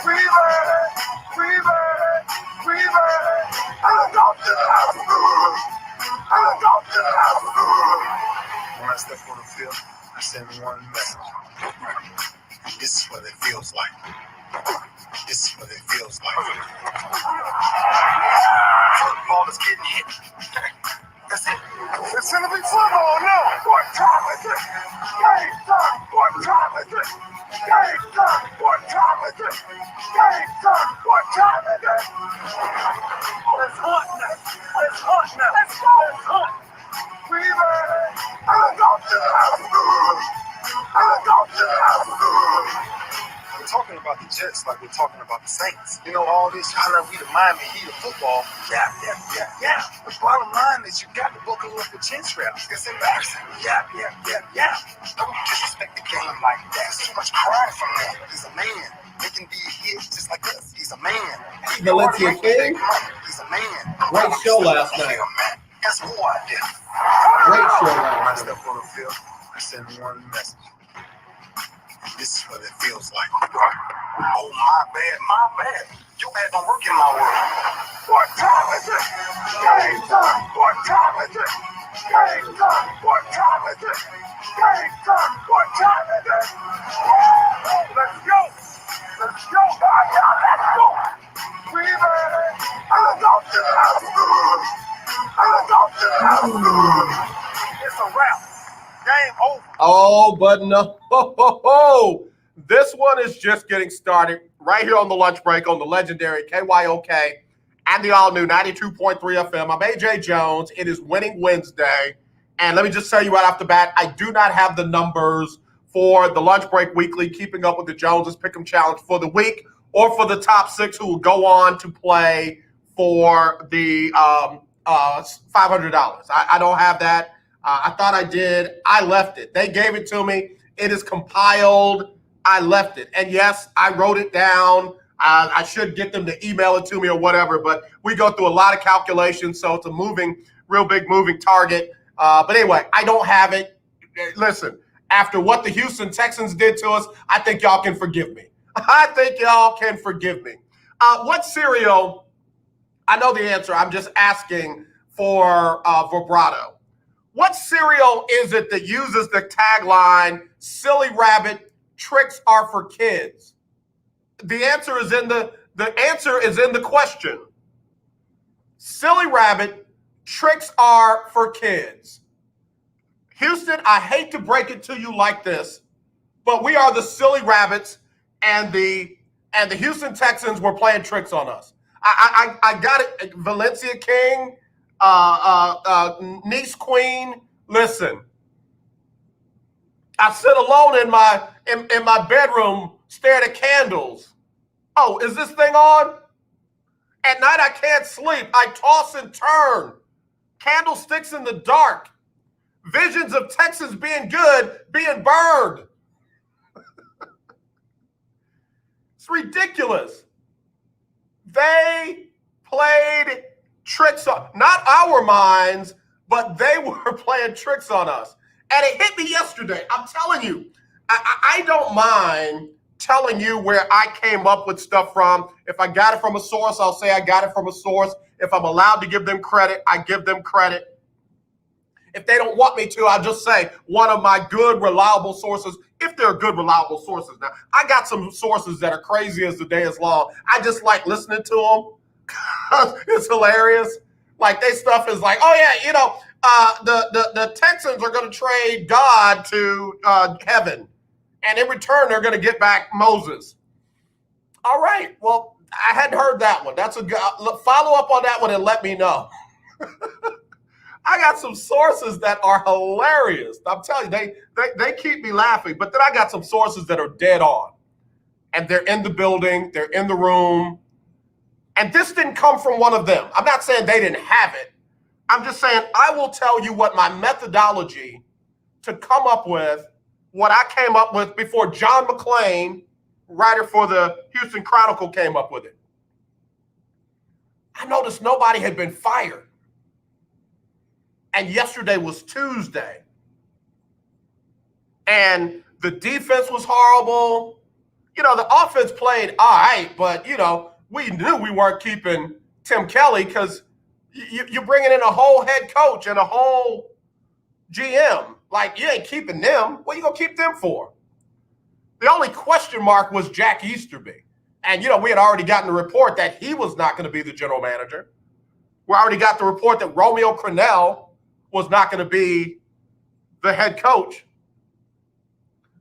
When I step on the field, I send one message. This is what it feels like. This is what it feels like. Football is getting hit. That's it. It's gonna be football now. What time is it? Game time. What time is it? Game time. What time is it? Game time. What time is it? It's hot now. It's hot now. Let's go. It's hot. We ready. I'm going to the house. I'm going to the house. We're talking about the Jets like we're talking about the Saints. You know, all this, how we the Miami Heat of football. Yeah. The bottom line is you got to buckle up the chin straps. It's embarrassing. Yeah. Don't disrespect the game like that. There's too much pride from that. He's a man. He can be a hit just like us. He's a man. Valencia King. He's a man. Great show last night. That's who I am. Great show When I last night. step on the field, I send one message. This is what it feels like. Oh, my bad. You had to work in my world. What time is it? Game time. What time is it? Game time. What time is it? Game time. What time is it? Let's go. Let's go. Let's go. We ready. I'm going to the house. I'm going to the house. It's a wrap. Game over. Oh, but no. This one is just getting started right here on the lunch break on the legendary KYOK and the all-new 92.3 FM. I'm AJ Jones. It is Winning Wednesday. And let me just tell you right off the bat, I do not have the numbers for the Lunch Break Weekly, Keeping Up with the Joneses Pick'em Challenge for the week or for the top six who will go on to play for the $500. I don't have that. I thought I did. I left it. They gave it to me. It is compiled. I left it. And yes, I wrote it down. I should get them to email it to me or whatever, but we go through a lot of calculations, so it's a real big moving target. But anyway, I don't have it. Listen, after what the Houston Texans did to us, I think y'all can forgive me. What cereal? I know the answer. I'm just asking for vibrato. What cereal is it that uses the tagline, "Silly Rabbit, tricks are for kids"? The answer is in the question. Silly Rabbit, tricks are for kids. Houston, I hate to break it to you like this, but we are the Silly Rabbits, and the Houston Texans were playing tricks on us. I got it, Valencia King. Niece Queen, listen. I sit alone in my bedroom, staring at candles. Oh, is this thing on? At night I can't sleep. I toss and turn. Candlesticks in the dark. Visions of Texas being good, being burned. It's ridiculous. They played tricks on, not our minds, but they were playing tricks on us. And it hit me yesterday. I'm telling you, I don't mind telling you where I came up with stuff from. If I got it from a source, I'll say I got it from a source. If I'm allowed to give them credit, I give them credit. If they don't want me to, I'll just say one of my good, reliable sources, if they're good, reliable sources. Now, I got some sources that are crazy as the day is long. I just like listening to them. It's hilarious. Like, they stuff is like, oh yeah, the Texans are going to trade God to heaven, and in return they're going to get back Moses. All right, well, I hadn't heard that one. That's a good follow up on that one and let me know. I got some sources that are hilarious. I'm telling you, they keep me laughing. But then I got some sources that are dead on, and they're in the building, they're in the room. And this didn't come from one of them. I'm not saying they didn't have it. I'm just saying I will tell you what my methodology to come up with, what I came up with before John McClain, writer for the Houston Chronicle, came up with it. I noticed nobody had been fired. And yesterday was Tuesday. And the defense was horrible. The offense played all right, but, we knew we weren't keeping Tim Kelly because you're bringing in a whole head coach and a whole GM. Like, you ain't keeping them. What are you going to keep them for? The only question mark was Jack Easterby. And, we had already gotten the report that he was not going to be the general manager. We already got the report that Romeo Crennel was not going to be the head coach.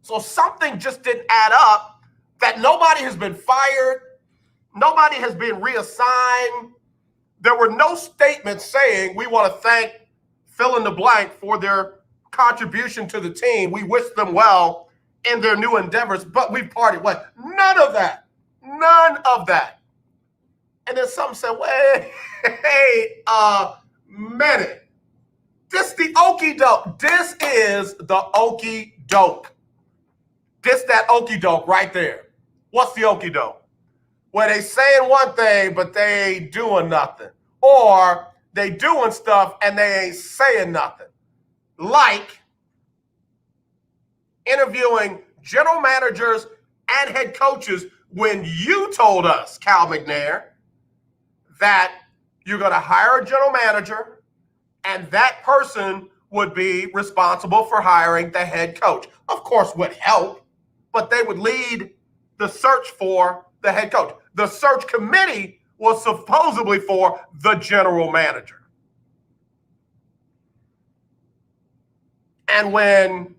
So something just didn't add up, that nobody has been fired. Nobody has been reassigned. There were no statements saying we want to thank fill in the blank for their contribution to the team. We wish them well in their new endeavors, but we've parted ways. None of that. None of that. And then some said, wait, hey, minute. This the okie doke. This is the okie doke. This that okie doke right there. What's the okie doke? Where they saying one thing, but they ain't doing nothing. Or they doing stuff and they ain't saying nothing. Like interviewing general managers and head coaches when you told us, Cal McNair, that you're going to hire a general manager and that person would be responsible for hiring the head coach. Of course, with help, but they would lead the search for the head coach. The search committee was supposedly for the general manager. And when,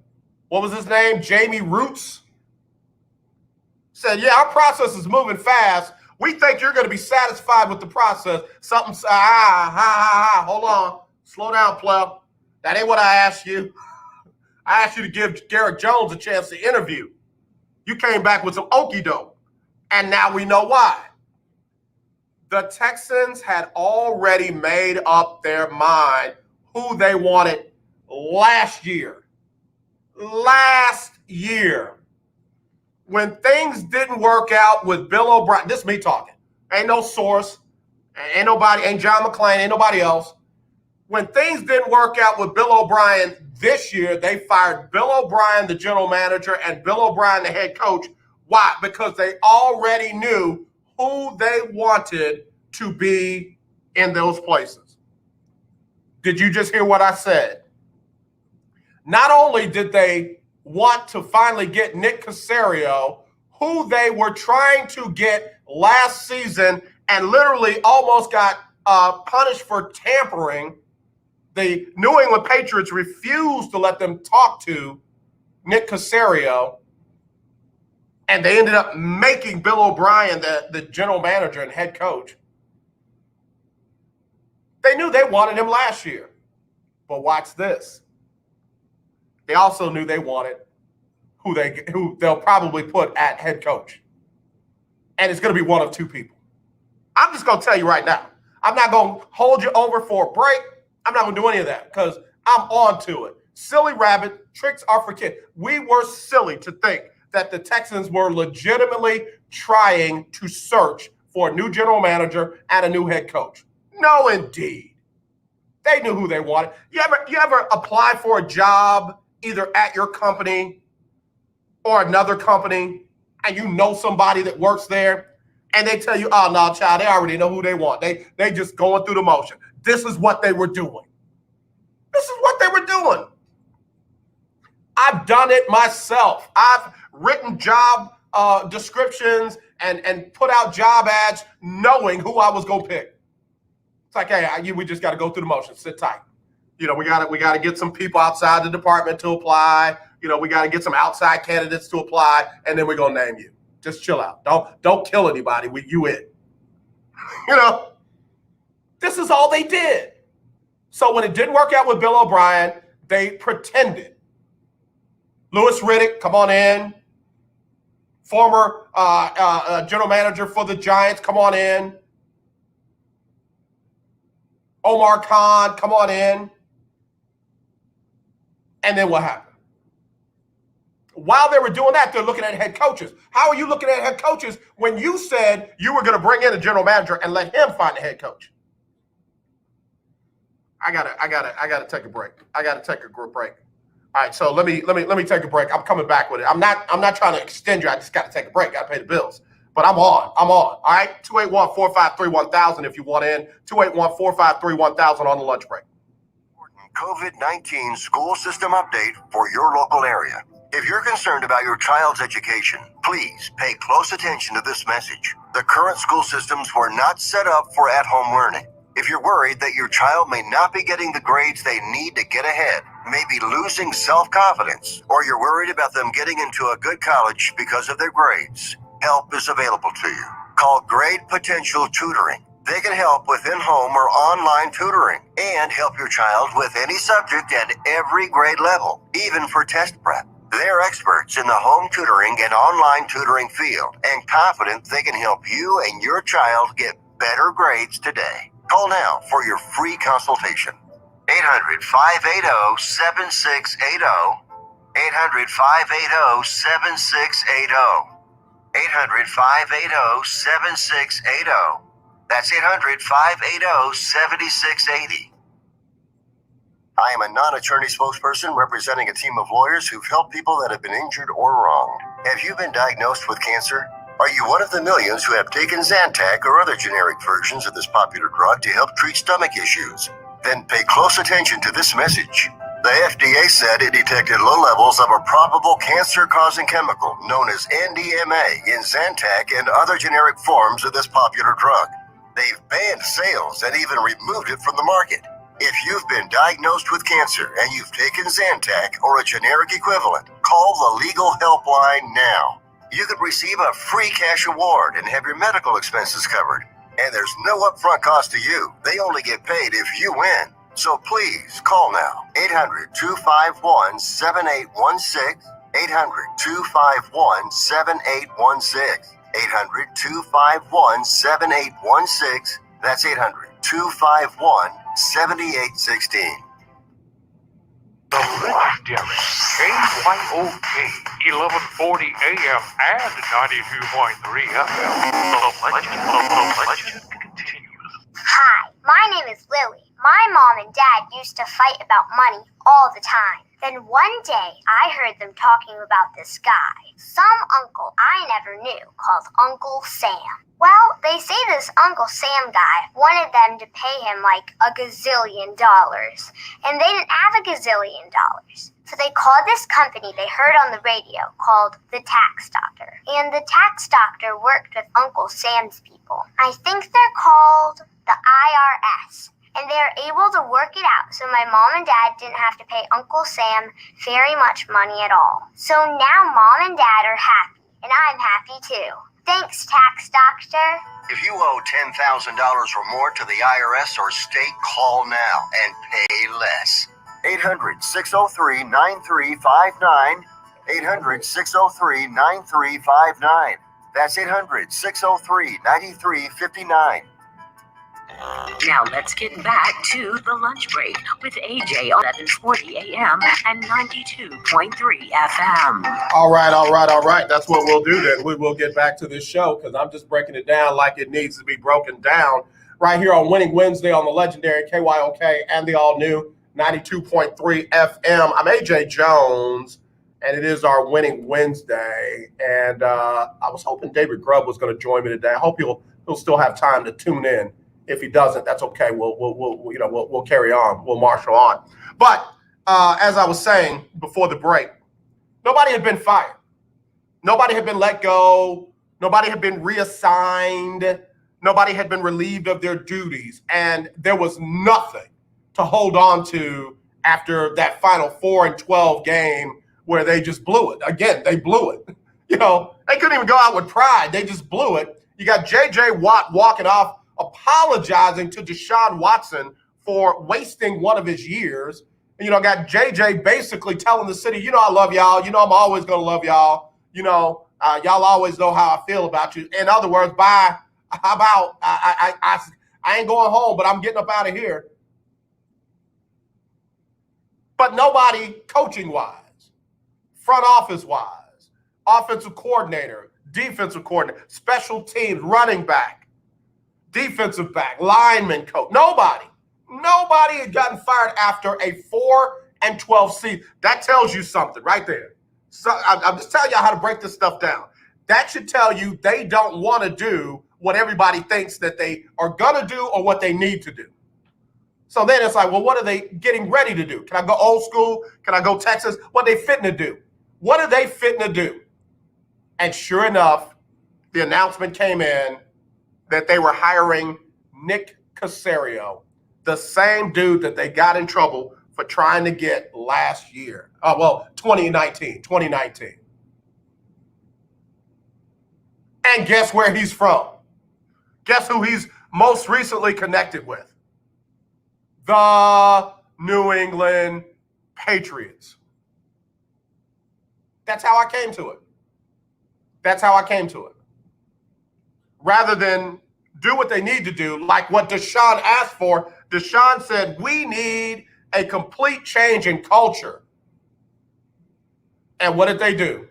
what was his name? Jamie Roots said, yeah, our process is moving fast. We think you're going to be satisfied with the process. Something, hold on. Slow down, pleb. That ain't what I asked you. I asked you to give Garrett Jones a chance to interview. You came back with some okie doke. And now we know why. The Texans had already made up their mind who they wanted last year. Last year. When things didn't work out with Bill O'Brien, this is me talking. Ain't no source. Ain't nobody, ain't John McClain, ain't nobody else. When things didn't work out with Bill O'Brien this year, they fired Bill O'Brien, the general manager, and Bill O'Brien, the head coach. Why? Because they already knew who they wanted to be in those places. Did you just hear what I said? Not only did they want to finally get Nick Caserio, who they were trying to get last season and literally almost got punished for tampering. The New England Patriots refused to let them talk to Nick Caserio, and they ended up making Bill O'Brien the general manager and head coach. They knew they wanted him last year. But watch this. They also knew they wanted who they'll probably put at head coach. And it's going to be one of two people. I'm just going to tell you right now. I'm not going to hold you over for a break. I'm not going to do any of that because I'm on to it. Silly rabbit, tricks are for kids. We were silly to think that the Texans were legitimately trying to search for a new general manager and a new head coach. No, indeed. They knew who they wanted. You ever apply for a job either at your company or another company, and you know somebody that works there, and they tell you, oh, no, child, they already know who they want. They just going through the motion. This is what they were doing. This is what they were doing. I've done it myself. I've written job descriptions and put out job ads knowing who I was going to pick. It's like, hey, we just got to go through the motion. Sit tight. We got to get some people outside the department to apply. We got to get some outside candidates to apply, and then we're going to name you. Just chill out. Don't kill anybody. You in. This is all they did. So when it didn't work out with Bill O'Brien, they pretended. Louis Riddick, come on in. Former general manager for the Giants, come on in. Omar Khan, come on in. And then what happened? While they were doing that, they're looking at head coaches. How are you looking at head coaches when you said you were going to bring in a general manager and let him find a head coach? I gotta take a break. I gotta take a group break. All right, so let me take a break. I'm coming back with it. I'm not trying to extend you. I just got to take a break. Got to pay the bills. But I'm on. All right, 281-453-1000 if you want in. 281-453-1000 on the lunch break. COVID-19 school system update for your local area. If you're concerned about your child's education, please pay close attention to this message. The current school systems were not set up for at-home learning. If you're worried that your child may not be getting the grades they need to get ahead, maybe losing self-confidence, or you're worried about them getting into a good college because of their grades, help is available to you. Call Grade Potential Tutoring. They can help with in-home or online tutoring and help your child with any subject at every grade level, even for test prep. They're experts in the home tutoring and online tutoring field and confident they can help you and your child get better grades today. Call now for your free consultation. 800-580-7680. 800-580-7680. 800-580-7680. That's 800-580-7680. I am a non-attorney spokesperson representing a team of lawyers who've helped people that have been injured or wronged. Have you been diagnosed with cancer? Are you one of the millions who have taken Zantac or other generic versions of this popular drug to help treat stomach issues? Then pay close attention to this message. The FDA said it detected low levels of a probable cancer-causing chemical known as NDMA in Zantac and other generic forms of this popular drug. They've banned sales and even removed it from the market. If you've been diagnosed with cancer and you've taken Zantac or a generic equivalent, call the legal helpline now. You could receive a free cash award and have your medical expenses covered. And there's no upfront cost to you. They only get paid if you win. So please call now. 800-251-7816. 800-251-7816. 800-251-7816. That's 800-251-7816. The legendary KYOK 1140 AM and 92.3 FM. The legend continues. Hi, my name is Lily. My mom and dad used to fight about money all the time. Then one day, I heard them talking about this guy, some uncle I never knew, called Uncle Sam. Well, they say this Uncle Sam guy wanted them to pay him like $1 gazillion, and they didn't have $1 gazillion. So they called this company they heard on the radio called the Tax Doctor. And the Tax Doctor worked with Uncle Sam's people. I think they're called the IRS. And they're able to work it out so my mom and dad didn't have to pay Uncle Sam very much money at all. So now mom and dad are happy, and I'm happy too. Thanks, Tax Doctor. If you owe $10,000 or more to the IRS or state, call now and pay less. 800-603-9359. 800-603-9359. That's 800-603-9359. Now let's get back to the lunch break with AJ on 1140 AM and 92.3 FM. All right. That's what we'll do then. We will get back to this show because I'm just breaking it down like it needs to be broken down right here on Winning Wednesday on the legendary KYOK and the all-new 92.3 FM. I'm AJ Jones, and it is our Winning Wednesday. And I was hoping David Grubb was going to join me today. I hope he'll still have time to tune in. If he doesn't, that's okay. We'll carry on. We'll marshal on. But as I was saying before the break, nobody had been fired. Nobody had been let go. Nobody had been reassigned. Nobody had been relieved of their duties. And there was nothing to hold on to after that final 4-12 game where they just blew it. Again, they blew it. They couldn't even go out with pride. They just blew it. You got J.J. Watt walking off, apologizing to Deshaun Watson for wasting one of his years. And, got JJ basically telling the city, I love y'all. I'm always going to love y'all. Y'all always know how I feel about you. In other words, bye. How about I ain't going home, but I'm getting up out of here. But nobody coaching-wise, front office-wise, offensive coordinator, defensive coordinator, special teams, running back, defensive back, lineman, coach. Nobody had gotten fired after a and 12 seasons. That tells you something right there. So I'm just telling y'all how to break this stuff down. That should tell you they don't want to do what everybody thinks that they are going to do or what they need to do. So then it's like, well, what are they getting ready to do? Can I go old school? Can I go Texas? What are they fitting to do? What are they fitting to do? And sure enough, the announcement came in that they were hiring Nick Caserio, the same dude that they got in trouble for trying to get last year. 2019. And guess where he's from? Guess who he's most recently connected with? The New England Patriots. That's how I came to it. Rather than do what they need to do, like what Deshaun asked for, Deshaun said, we need a complete change in culture. And what did they do?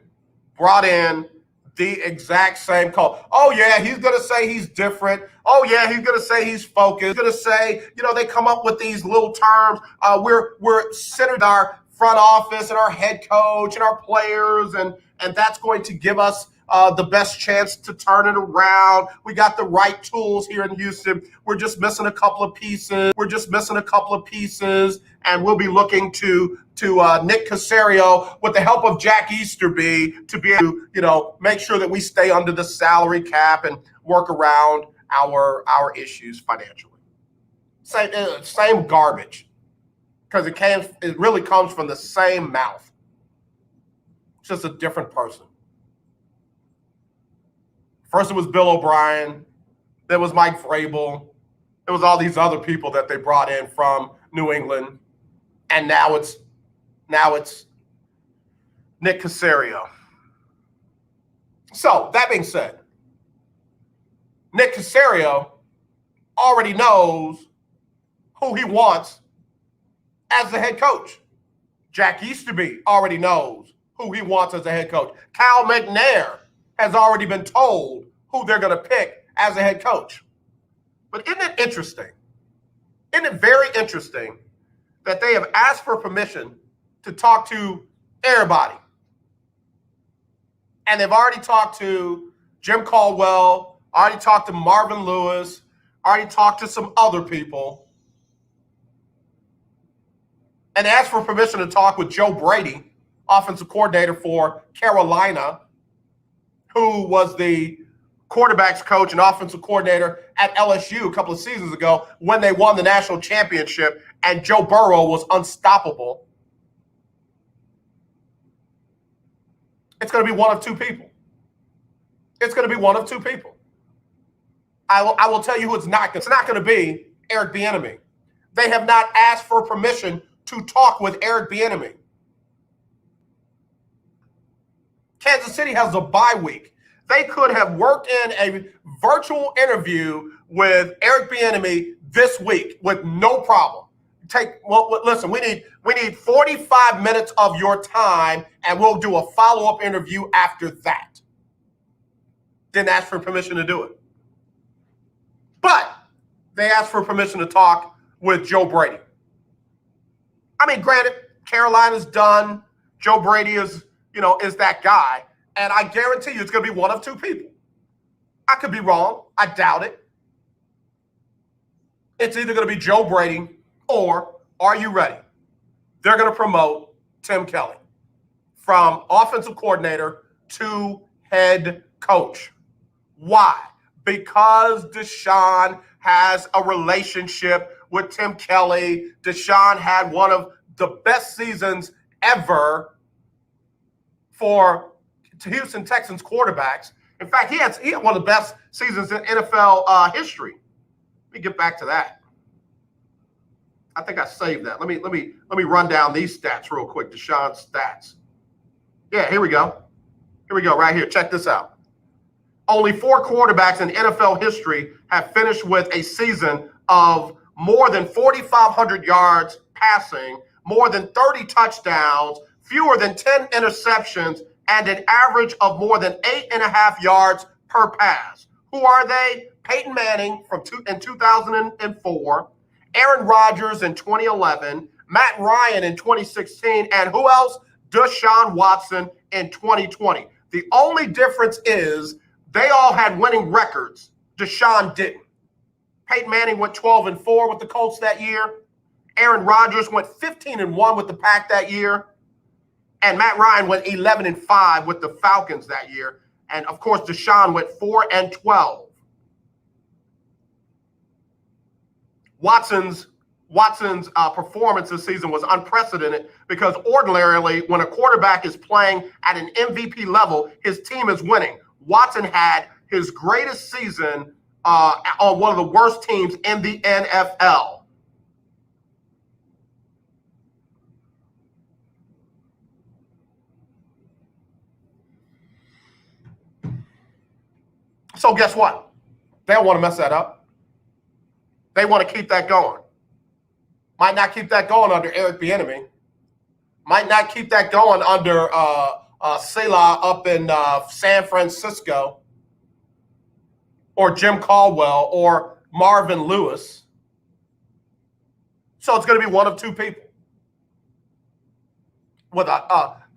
Brought in the exact same culture. Oh, yeah, he's going to say he's different. Oh, yeah, he's going to say he's focused. He's going to say, they come up with these little terms. We're centered our front office and our head coach and our players, and that's going to give us the best chance to turn it around. We got the right tools here in Houston. We're just missing a couple of pieces. And we'll be looking to Nick Caserio with the help of Jack Easterby to be able to, make sure that we stay under the salary cap and work around our issues financially. Same garbage, because it really comes from the same mouth. It's just a different person. First, it was Bill O'Brien. Then it was Mike Vrabel. It was all these other people that they brought in from New England. And now it's Nick Caserio. So, that being said, Nick Caserio already knows who he wants as the head coach. Jack Easterby already knows who he wants as the head coach. Cal McNair has already been told who they're going to pick as a head coach. But isn't it interesting? Isn't it very interesting that they have asked for permission to talk to everybody? And they've already talked to Jim Caldwell, already talked to Marvin Lewis, already talked to some other people. And asked for permission to talk with Joe Brady, offensive coordinator for Carolina, who was the quarterbacks coach and offensive coordinator at LSU a couple of seasons ago when they won the national championship and Joe Burrow was unstoppable. It's going to be one of two people. I will tell you who it's not. It's not going to be Eric Bieniemy. They have not asked for permission to talk with Eric Bieniemy. Kansas City has a bye week. They could have worked in a virtual interview with Eric Bieniemy this week with no problem. Listen, we need 45 minutes of your time, and we'll do a follow-up interview after that. Didn't ask for permission to do it. But they asked for permission to talk with Joe Brady. I mean, granted, Carolina's done. Joe Brady is that guy. And I guarantee you it's going to be one of two people. I could be wrong. I doubt it. It's either going to be Joe Brady or, are you ready? They're going to promote Tim Kelly from offensive coordinator to head coach. Why? Because Deshaun has a relationship with Tim Kelly. Deshaun had one of the best seasons ever for Houston Texans quarterbacks. In fact, he had one of the best seasons in NFL history. Let me get back to that. I think I saved that. Let me run down these stats real quick. Deshaun's stats. Yeah, here we go. Right here. Check this out. Only 4 quarterbacks in NFL history have finished with a season of more than 4,500 yards passing, more than 30 touchdowns, fewer than 10 interceptions, and an average of more than 8.5 yards per pass. Who are they? Peyton Manning in 2004, Aaron Rodgers in 2011, Matt Ryan in 2016, and who else? Deshaun Watson in 2020. The only difference is they all had winning records. Deshaun didn't. Peyton Manning went 12-4 with the Colts that year. Aaron Rodgers went 15-1 with the Pack that year. And Matt Ryan went 11-5 with the Falcons that year. And of course, Deshaun went 4-12. Watson's performance this season was unprecedented because ordinarily, when a quarterback is playing at an MVP level, his team is winning. Watson had his greatest season on one of the worst teams in the NFL. So guess what? They don't want to mess that up. They want to keep that going. Might not keep that going under Eric Bieniemy. Might not keep that going under Selah up in San Francisco, or Jim Caldwell, or Marvin Lewis. So it's going to be one of two people. With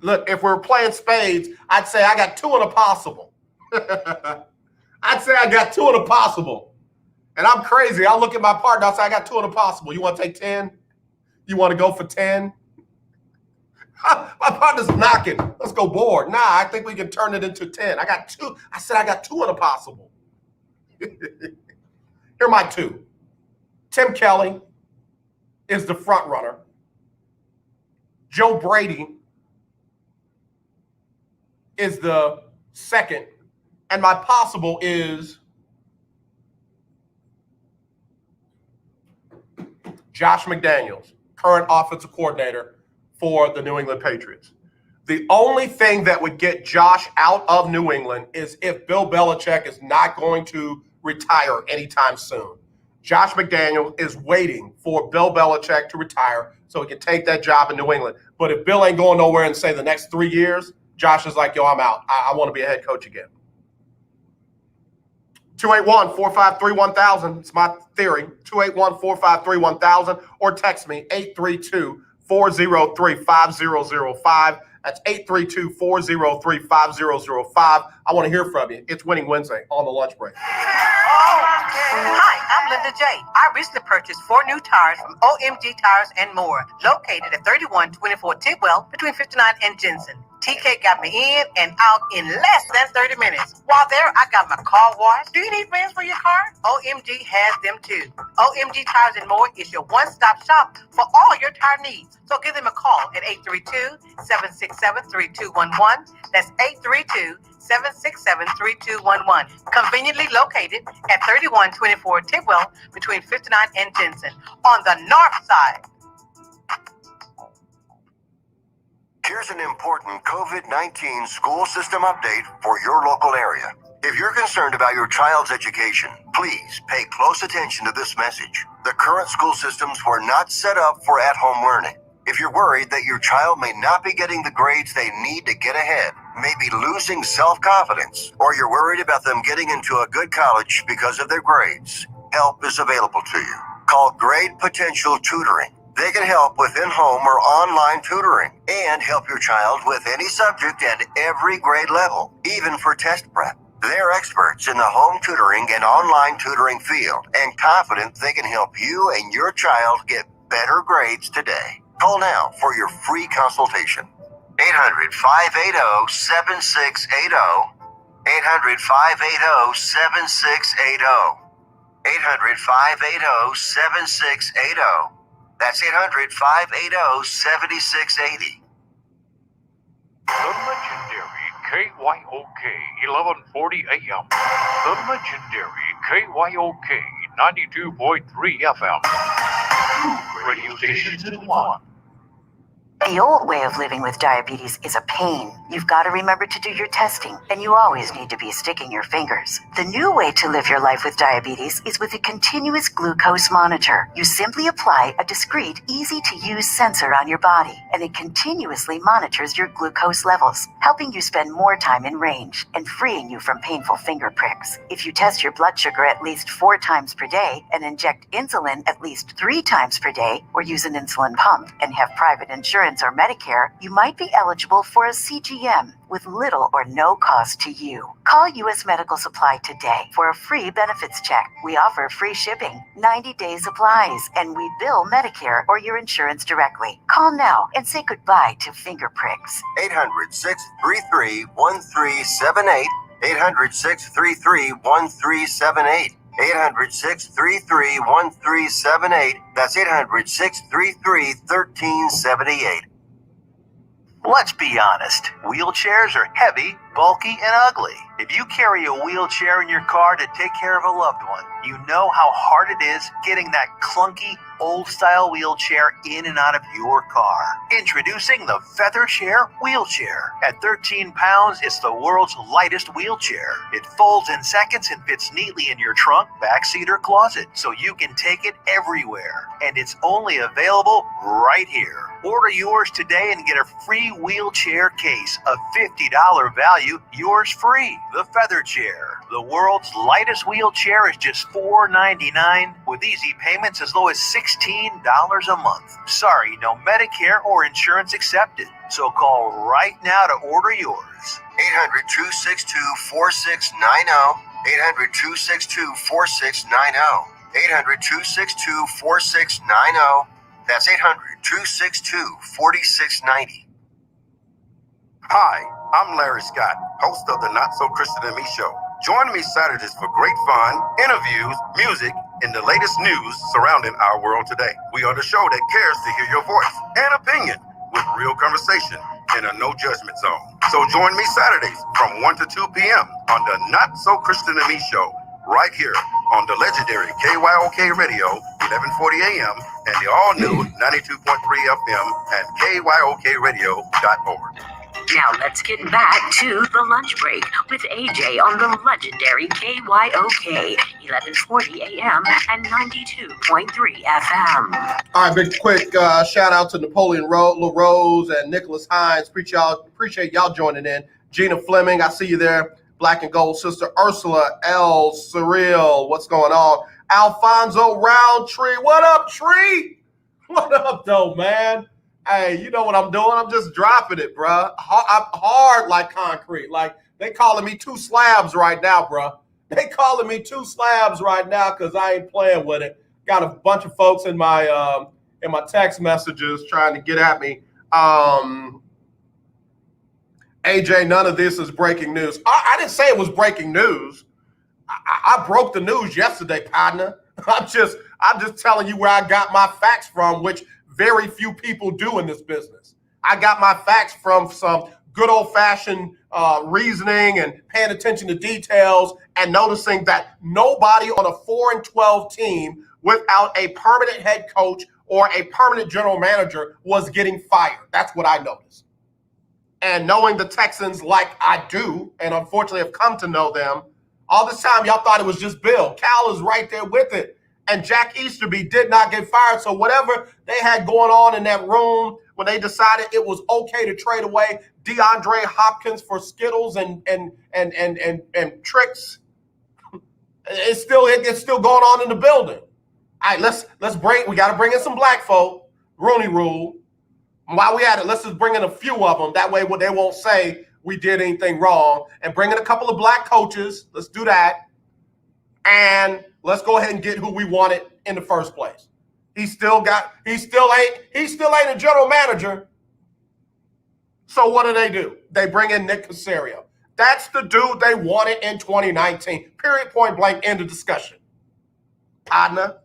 look, if we're playing spades, I'd say I got two in a possible. I'd say I got two in a possible. And I'm crazy. I'll look at my partner. I'll say I got two in a possible. You want to take 10? You want to go for 10? My partner's knocking. Let's go board. Nah, I think we can turn it into 10. I got two. I said I got two in a possible. Here are my two. Tim Kelly is the front runner. Joe Brady is the second. And my possible is Josh McDaniels, current offensive coordinator for the New England Patriots. The only thing that would get Josh out of New England is if Bill Belichick is not going to retire anytime soon. Josh McDaniels is waiting for Bill Belichick to retire so he can take that job in New England. But if Bill ain't going nowhere in, say, the next 3 years, Josh is like, yo, I'm out. I want to be a head coach again. 281-453-1000. It's my theory. 281-453-1000. Or text me, 832-403-5005. That's 832-403-5005. I want to hear from you. It's Winning Wednesday on the Lunch Break. Hi, I'm Linda J. I recently purchased 4 new tires from OMG Tires and More, located at 3124 Tidwell between 59 and Jensen. TK got me in and out in less than 30 minutes. While there, I got my car washed. Do you need rims for your car? OMG has them too. OMG Tires and More is your one-stop shop for all your tire needs. So give them a call at 832-767-3211. That's 832-767-3211. Conveniently located at 3124 Tidwell between 59 and Jensen on the north side. Here's an important COVID-19 school system update for your local area. If you're concerned about your child's education, please pay close attention to this message. The current school systems were not set up for at-home learning. If you're worried that your child may not be getting the grades they need to get ahead, may be losing self-confidence, or you're worried about them getting into a good college because of their grades, help is available to you. Call Grade Potential Tutoring. They can help with in-home or online tutoring and help your child with any subject at every grade level, even for test prep. They're experts in the home tutoring and online tutoring field and confident they can help you and your child get better grades today. Call now for your free consultation. 800-580-7680. 800-580-7680. 800-580-7680. That's 800-580-7680. The legendary KYOK 1140 AM. The legendary KYOK 92.3 FM. Radio stations in one. The old way of living with diabetes is a pain. You've got to remember to do your testing, and you always need to be sticking your fingers. The new way to live your life with diabetes is with a continuous glucose monitor. You simply apply a discreet, easy-to-use sensor on your body, and it continuously monitors your glucose levels, helping you spend more time in range and freeing you from painful finger pricks. If you test your blood sugar at least 4 times per day and inject insulin at least 3 times per day, or use an insulin pump and have private insurance or Medicare, you might be eligible for a CGM with little or no cost to you. Call U.S. Medical Supply today for a free benefits check. We offer free shipping, 90-day supplies, and we bill Medicare or your insurance directly. Call now and say goodbye to finger pricks. 800-633-1378. 800-633-1378. 800-633-1378. That's 800-633-1378. Let's be honest, wheelchairs are heavy, bulky, and ugly. If you carry a wheelchair in your car to take care of a loved one, you know how hard it is getting that clunky, old-style wheelchair in and out of your car. Introducing the Feather Chair Wheelchair. At 13 pounds, it's the world's lightest wheelchair. It folds in seconds and fits neatly in your trunk, backseat, or closet, so you can take it everywhere. And it's only available right here. Order yours today and get a free wheelchair case, a $50 value, yours free. The Feather Chair, the world's lightest wheelchair, is just $4.99 with easy payments as low as $16 a month. Sorry, no Medicare or insurance accepted. So call right now to order yours. 800-262-4690. 800-262-4690. 800-262-4690. That's 800-262-4690. Hi, I'm Larry Scott, host of the Not So Christian and Me Show. Join me Saturdays for great fun, interviews, music, and the latest news surrounding our world today. We are the show that cares to hear your voice and opinion with real conversation in a no judgment zone. So join me Saturdays from 1 to 2 p.m. on the Not So Christian and Me Show, right here on the legendary KYOK Radio, 1140 AM, and the all-new 92.3 FM at KYOKradio.org. Now let's get back to the lunch break with AJ on the legendary KYOK, 1140 AM and 92.3 FM. All right, big quick shout out to Napoleon LaRose and Nicholas Hines. Appreciate y'all joining in. Gina Fleming, I see you there. Black and Gold Sister Ursula L. Surreal, what's going on? Alfonso Roundtree, what up, Tree? What up, though, man? Hey, you know what I'm doing? I'm just dropping it, bruh. I'm hard like concrete. Like, they calling me 2 slabs right now, bruh. They calling me 2 slabs right now because I ain't playing with it. Got a bunch of folks in my text messages trying to get at me. AJ, none of this is breaking news. I didn't say it was breaking news. I broke the news yesterday, partner. I'm just telling you where I got my facts from, which very few people do in this business. I got my facts from some good old-fashioned reasoning and paying attention to details and noticing that nobody on a 4-12 team without a permanent head coach or a permanent general manager was getting fired. That's what I noticed. And knowing the Texans like I do, and unfortunately have come to know them, all this time y'all thought it was just Bill. Cal is right there with it. And Jack Easterby did not get fired. So whatever they had going on in that room when they decided it was okay to trade away DeAndre Hopkins for Skittles and tricks, it's still going on in the building. All right, we got to bring in some black folk, Rooney Rule. And while we at it, let's just bring in a few of them. That way they won't say we did anything wrong. And bring in a couple of black coaches. Let's do that. And let's go ahead and get who we wanted in the first place. He still ain't a general manager. So what do? They bring in Nick Caserio. That's the dude they wanted in 2019. Period, point blank, end of discussion. Partner.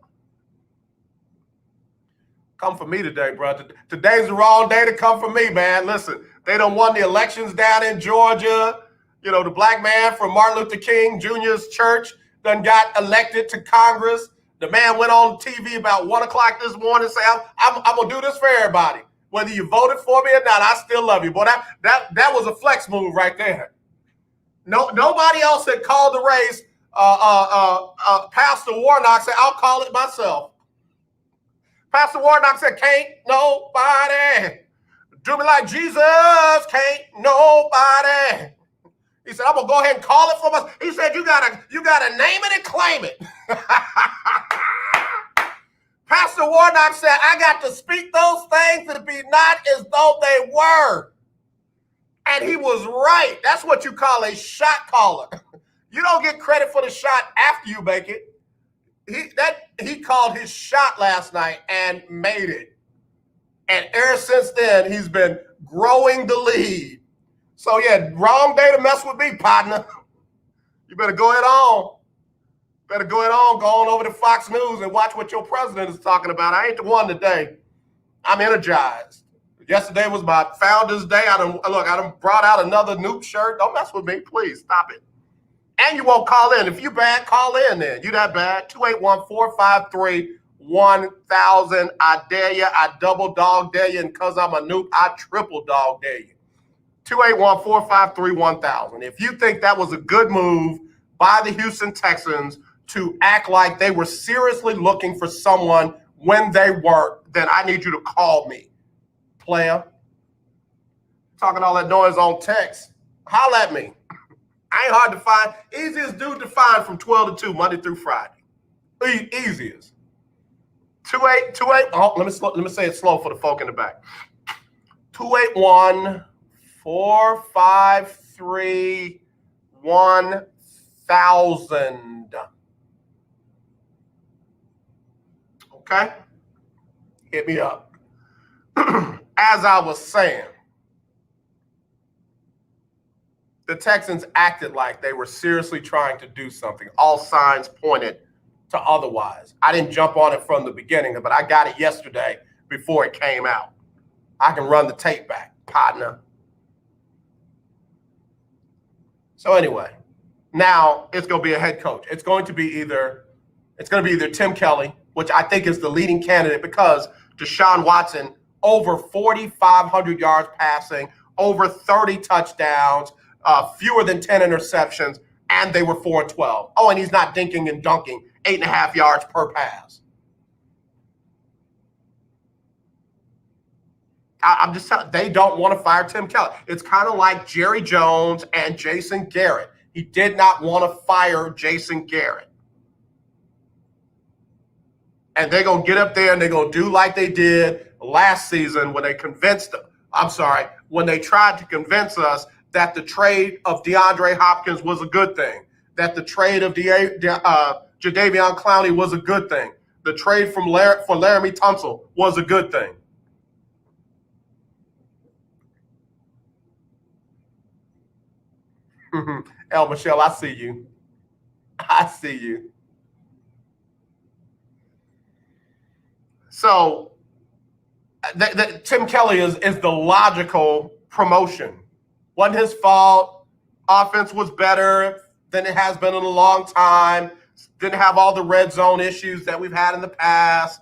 Come for me today, bro. Today's the wrong day to come for me, man. Listen, they done won the elections down in Georgia. You know, the black man from Martin Luther King Jr.'s church done got elected to Congress. The man went on TV about 1 o'clock this morning saying, I'm going to do this for everybody. Whether you voted for me or not, I still love you. Boy, that was a flex move right there. No, nobody else had called the race. Pastor Warnock said, I'll call it myself. Pastor Warnock said, can't nobody do me like Jesus, can't nobody. He said, I'm gonna go ahead and call it for myself. He said, you gotta name it and claim it. Pastor Warnock said, I got to speak those things to be not as though they were. And he was right. That's what you call a shot caller. You don't get credit for the shot after you make it. He called his shot last night and made it. And ever since then, he's been growing the lead. So yeah, wrong day to mess with me, partner. You better go ahead on. Go on over to Fox News and watch what your president is talking about. I ain't the one today. I'm energized. Yesterday was my Founders Day. I done brought out another Nuke shirt. Don't mess with me, please. Stop it. And you won't call in. If you bad, call in then. You that bad. 281-453-1000. I dare you. I double dog dare you. And because I'm a Nuke, I triple dog dare you. 281-453-1000. If you think that was a good move by the Houston Texans to act like they were seriously looking for someone when they weren't, then I need you to call me, player. Talking all that noise on text. Holla at me. I ain't hard to find. Easiest dude to find from 12 to 2, Monday through Friday. Easiest. 28. Oh, let me say it slow for the folk in the back. 281-453-1000. Okay? Hit me up. As I was saying, the Texans acted like they were seriously trying to do something. All signs pointed to otherwise. I didn't jump on it from the beginning, but I got it yesterday before it came out. I can run the tape back, partner. So anyway, now it's going to be a head coach. It's going to be either Tim Kelly, which I think is the leading candidate because Deshaun Watson over 4,500 yards passing, over 30 touchdowns, fewer than 10 interceptions, and they were 4-12. Oh, and he's not dinking and dunking 8.5 yards per pass. I'm just telling you, they don't want to fire Tim Kelly. It's kind of like Jerry Jones and Jason Garrett. He did not want to fire Jason Garrett. And they're going to get up there and they're going to do like they did last season when they when they tried to convince us that the trade of DeAndre Hopkins was a good thing, that the trade of Jadeveon Clowney was a good thing, the trade for Laramie Tunsil was a good thing. El Michelle, I see you. So Tim Kelly is the logical promotion. Wasn't his fault. Offense was better than it has been in a long time. Didn't have all the red zone issues that we've had in the past.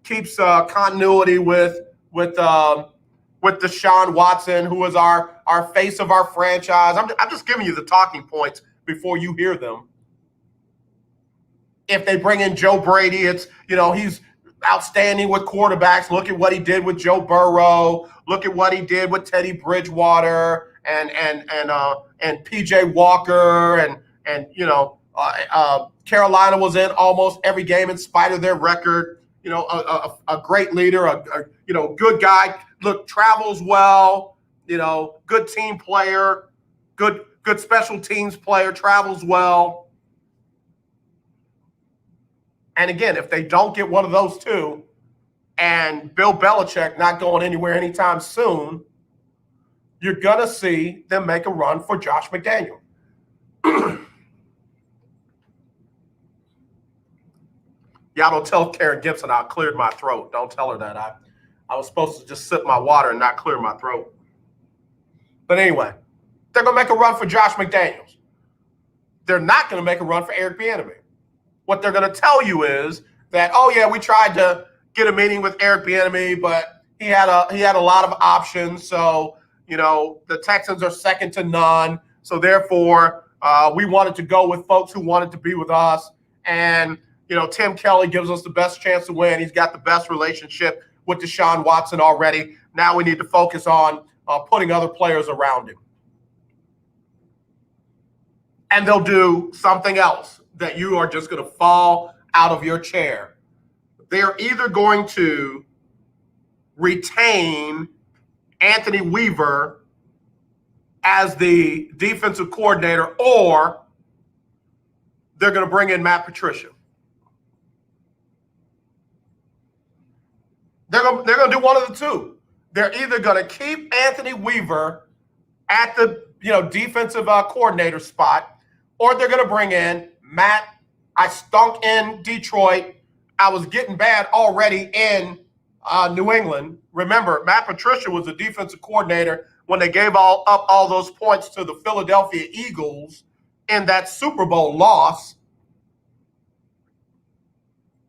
Keeps continuity with Deshaun Watson, who is our face of our franchise. I'm just giving you the talking points before you hear them. If they bring in Joe Brady, it's, he's outstanding with quarterbacks. Look at what he did with Joe Burrow. Look at what he did with Teddy Bridgewater and PJ Walker and Carolina was in almost every game in spite of their record. A great leader, a good guy. Look, travels well. Good team player, good special teams player, travels well. And again, if they don't get one of those two, and Bill Belichick not going anywhere anytime soon, you're going to see them make a run for Josh McDaniel. Y'all don't tell Karen Gibson I cleared my throat. Don't tell her that. I was supposed to just sip my water and not clear my throat. But anyway, they're going to make a run for Josh McDaniels. They're not going to make a run for Eric Bieniemy. What they're going to tell you is that, oh, yeah, we tried to get a meeting with Eric Bieniemy, but he had a lot of options. So, the Texans are second to none. So therefore, we wanted to go with folks who wanted to be with us. And, Tim Kelly gives us the best chance to win. He's got the best relationship with Deshaun Watson already. Now we need to focus on putting other players around him. And they'll do something else that you are just going to fall out of your chair. They're either going to retain Anthony Weaver as the defensive coordinator, or they're going to bring in Matt Patricia. They're going to do one of the two. They're either going to keep Anthony Weaver at the defensive coordinator spot, or they're going to bring in Matt. I stunk in Detroit. I was getting bad already in New England. Remember, Matt Patricia was the defensive coordinator when they gave up all those points to the Philadelphia Eagles in that Super Bowl loss.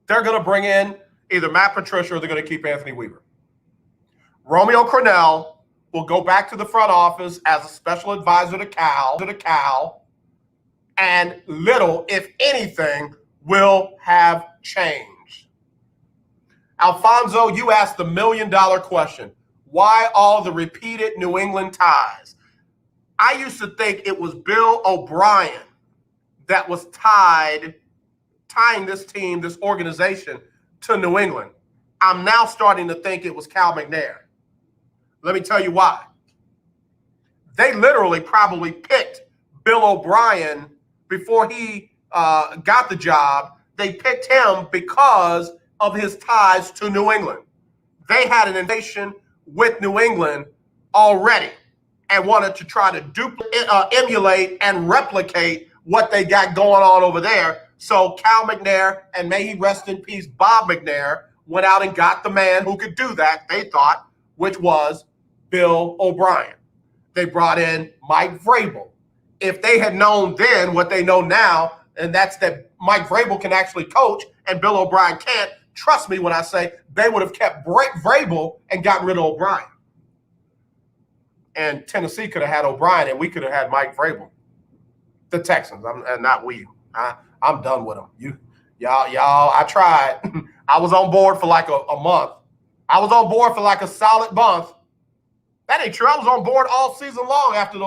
They're going to bring in either Matt Patricia or they're going to keep Anthony Weaver. Romeo Crennel will go back to the front office as a special advisor to Cal, and little, if anything, will have changed. Alfonso, you asked the $1 million question. Why all the repeated New England ties? I used to think it was Bill O'Brien that was tying this team, this organization, to New England. I'm now starting to think it was Cal McNair. Let me tell you why. They literally probably picked Bill O'Brien before he got the job. They picked him because of his ties to New England. They had an invasion with New England already and wanted to try to emulate and replicate what they got going on over there. So Cal McNair, and may he rest in peace, Bob McNair, went out and got the man who could do that, they thought, which was Bill O'Brien. They brought in Mike Vrabel. If they had known then what they know now, and that's that Mike Vrabel can actually coach and Bill O'Brien can't, trust me when I say they would have kept Vrabel and gotten rid of O'Brien. And Tennessee could have had O'Brien and we could have had Mike Vrabel. The Texans, and not we. I'm done with them. Y'all, I tried. I was on board for like a month. I was on board for like a solid month. That ain't true. I was on board all season long after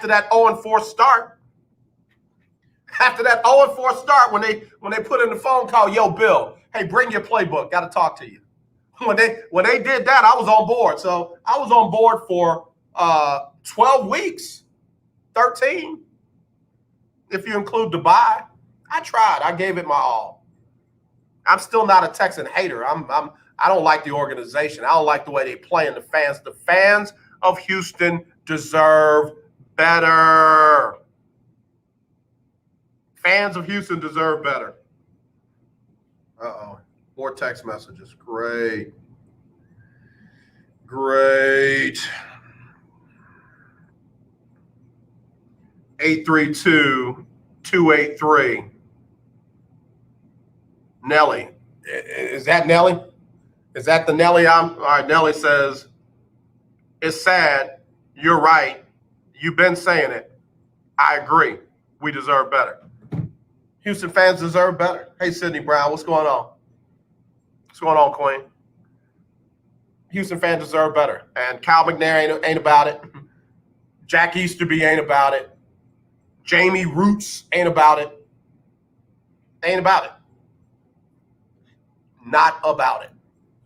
that 0-4 start. After that 0-4 start, when they put in the phone call, yo, Bill, hey, bring your playbook. Got to talk to you. When they did that, I was on board. So I was on board for 12 weeks, 13, if you include Dubai. I tried. I gave it my all. I'm still not a Texan hater. I don't like the organization. I don't like the way they play and the fans. The fans of Houston deserve better. Fans of Houston deserve better. Uh-oh. More text messages. Great. 832-283. Nelly. Is that Nelly? Is that the Nelly? All right, Nelly says, it's sad. You're right. You've been saying it. I agree. We deserve better. Houston fans deserve better. Hey, Sidney Brown, what's going on? What's going on, Queen? Houston fans deserve better. And Cal McNair ain't about it. Jack Easterby ain't about it. Jamie Roots ain't about it. Ain't about it. Not about it.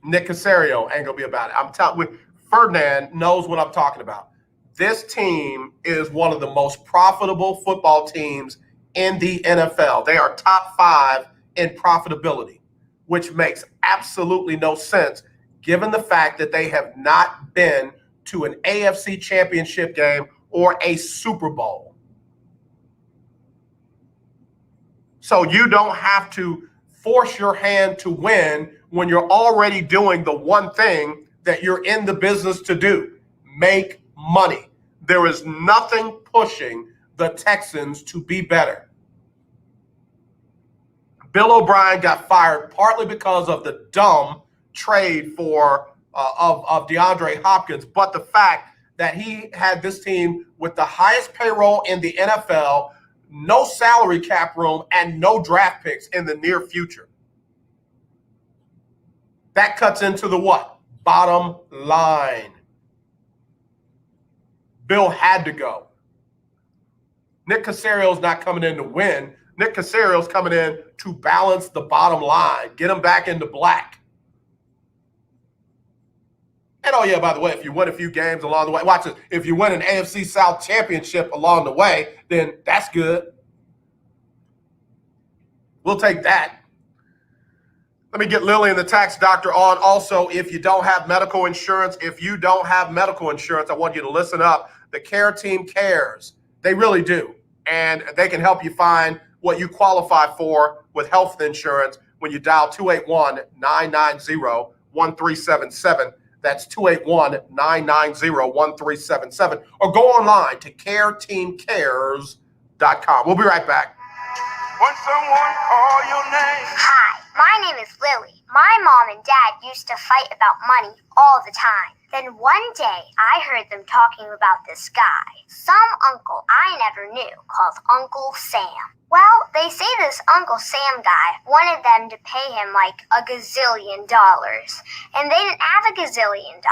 Nick Casario ain't going to be about it. I'm telling you, Ferdinand knows what I'm talking about. This team is one of the most profitable football teams in the NFL. They are top 5 in profitability, which makes absolutely no sense given the fact that they have not been to an AFC championship game or a Super Bowl. So you don't have to force your hand to win when you're already doing the one thing that you're in the business to do, make money. There is nothing pushing the Texans to be better. Bill O'Brien got fired partly because of the dumb trade for of DeAndre Hopkins, but the fact that he had this team with the highest payroll in the NFL, no salary cap room, and no draft picks in the near future. That cuts into the what? Bottom line. Bill had to go. Nick Caserio's not coming in to win. Nick Caserio's coming in to balance the bottom line, get him back into black. And oh yeah, by the way, if you win a few games along the way, watch this. If you win an AFC South championship along the way, then that's good. We'll take that. Let me get Lillian, the tax doctor, on. Also, if you don't have medical insurance, I want you to listen up. The Care Team cares. They really do. And they can help you find what you qualify for with health insurance when you dial 281-990-1377. That's 281-990-1377. Or go online to careteamcares.com. We'll be right back. When someone call your name. Hi, my name is Lily. My mom and dad used to fight about money all the time. Then one day, I heard them talking about this guy, some uncle I never knew, called Uncle Sam. Well, they say this Uncle Sam guy wanted them to pay him like $1 gazillion, and they didn't have $1 gazillion.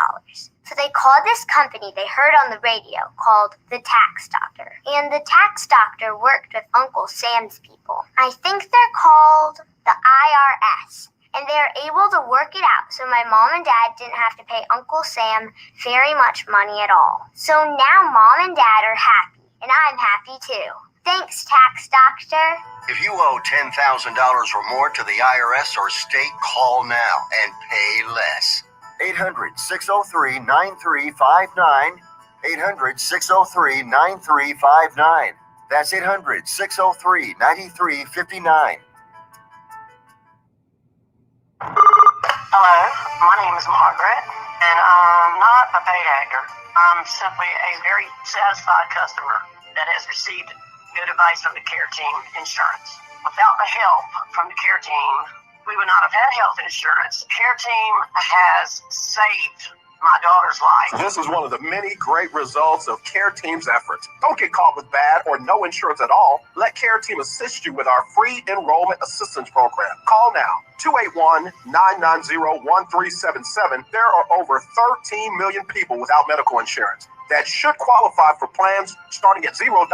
So they called this company they heard on the radio called The Tax Doctor. And the tax doctor worked with Uncle Sam's people. I think they're called the IRS. And they are able to work it out so my mom and dad didn't have to pay Uncle Sam very much money at all. So now mom and dad are happy, and I'm happy too. Thanks, Tax Doctor. If you owe $10,000 or more to the IRS or state, call now and pay less. 800-603-9359. 800-603-9359. That's 800-603-9359. Hello, my name is Margaret, and I'm not a paid actor. I'm simply a very satisfied customer that has received good advice from the Care Team Insurance. Without the help from the Care Team, we would not have had health insurance. Care Team has saved my daughter's life. This is one of the many great results of Care Team's efforts. Don't get caught with bad or no insurance at all. Let Care Team assist you with our free enrollment assistance program. Call now, 281-990-1377. There are over 13 million people without medical insurance that should qualify for plans starting at $0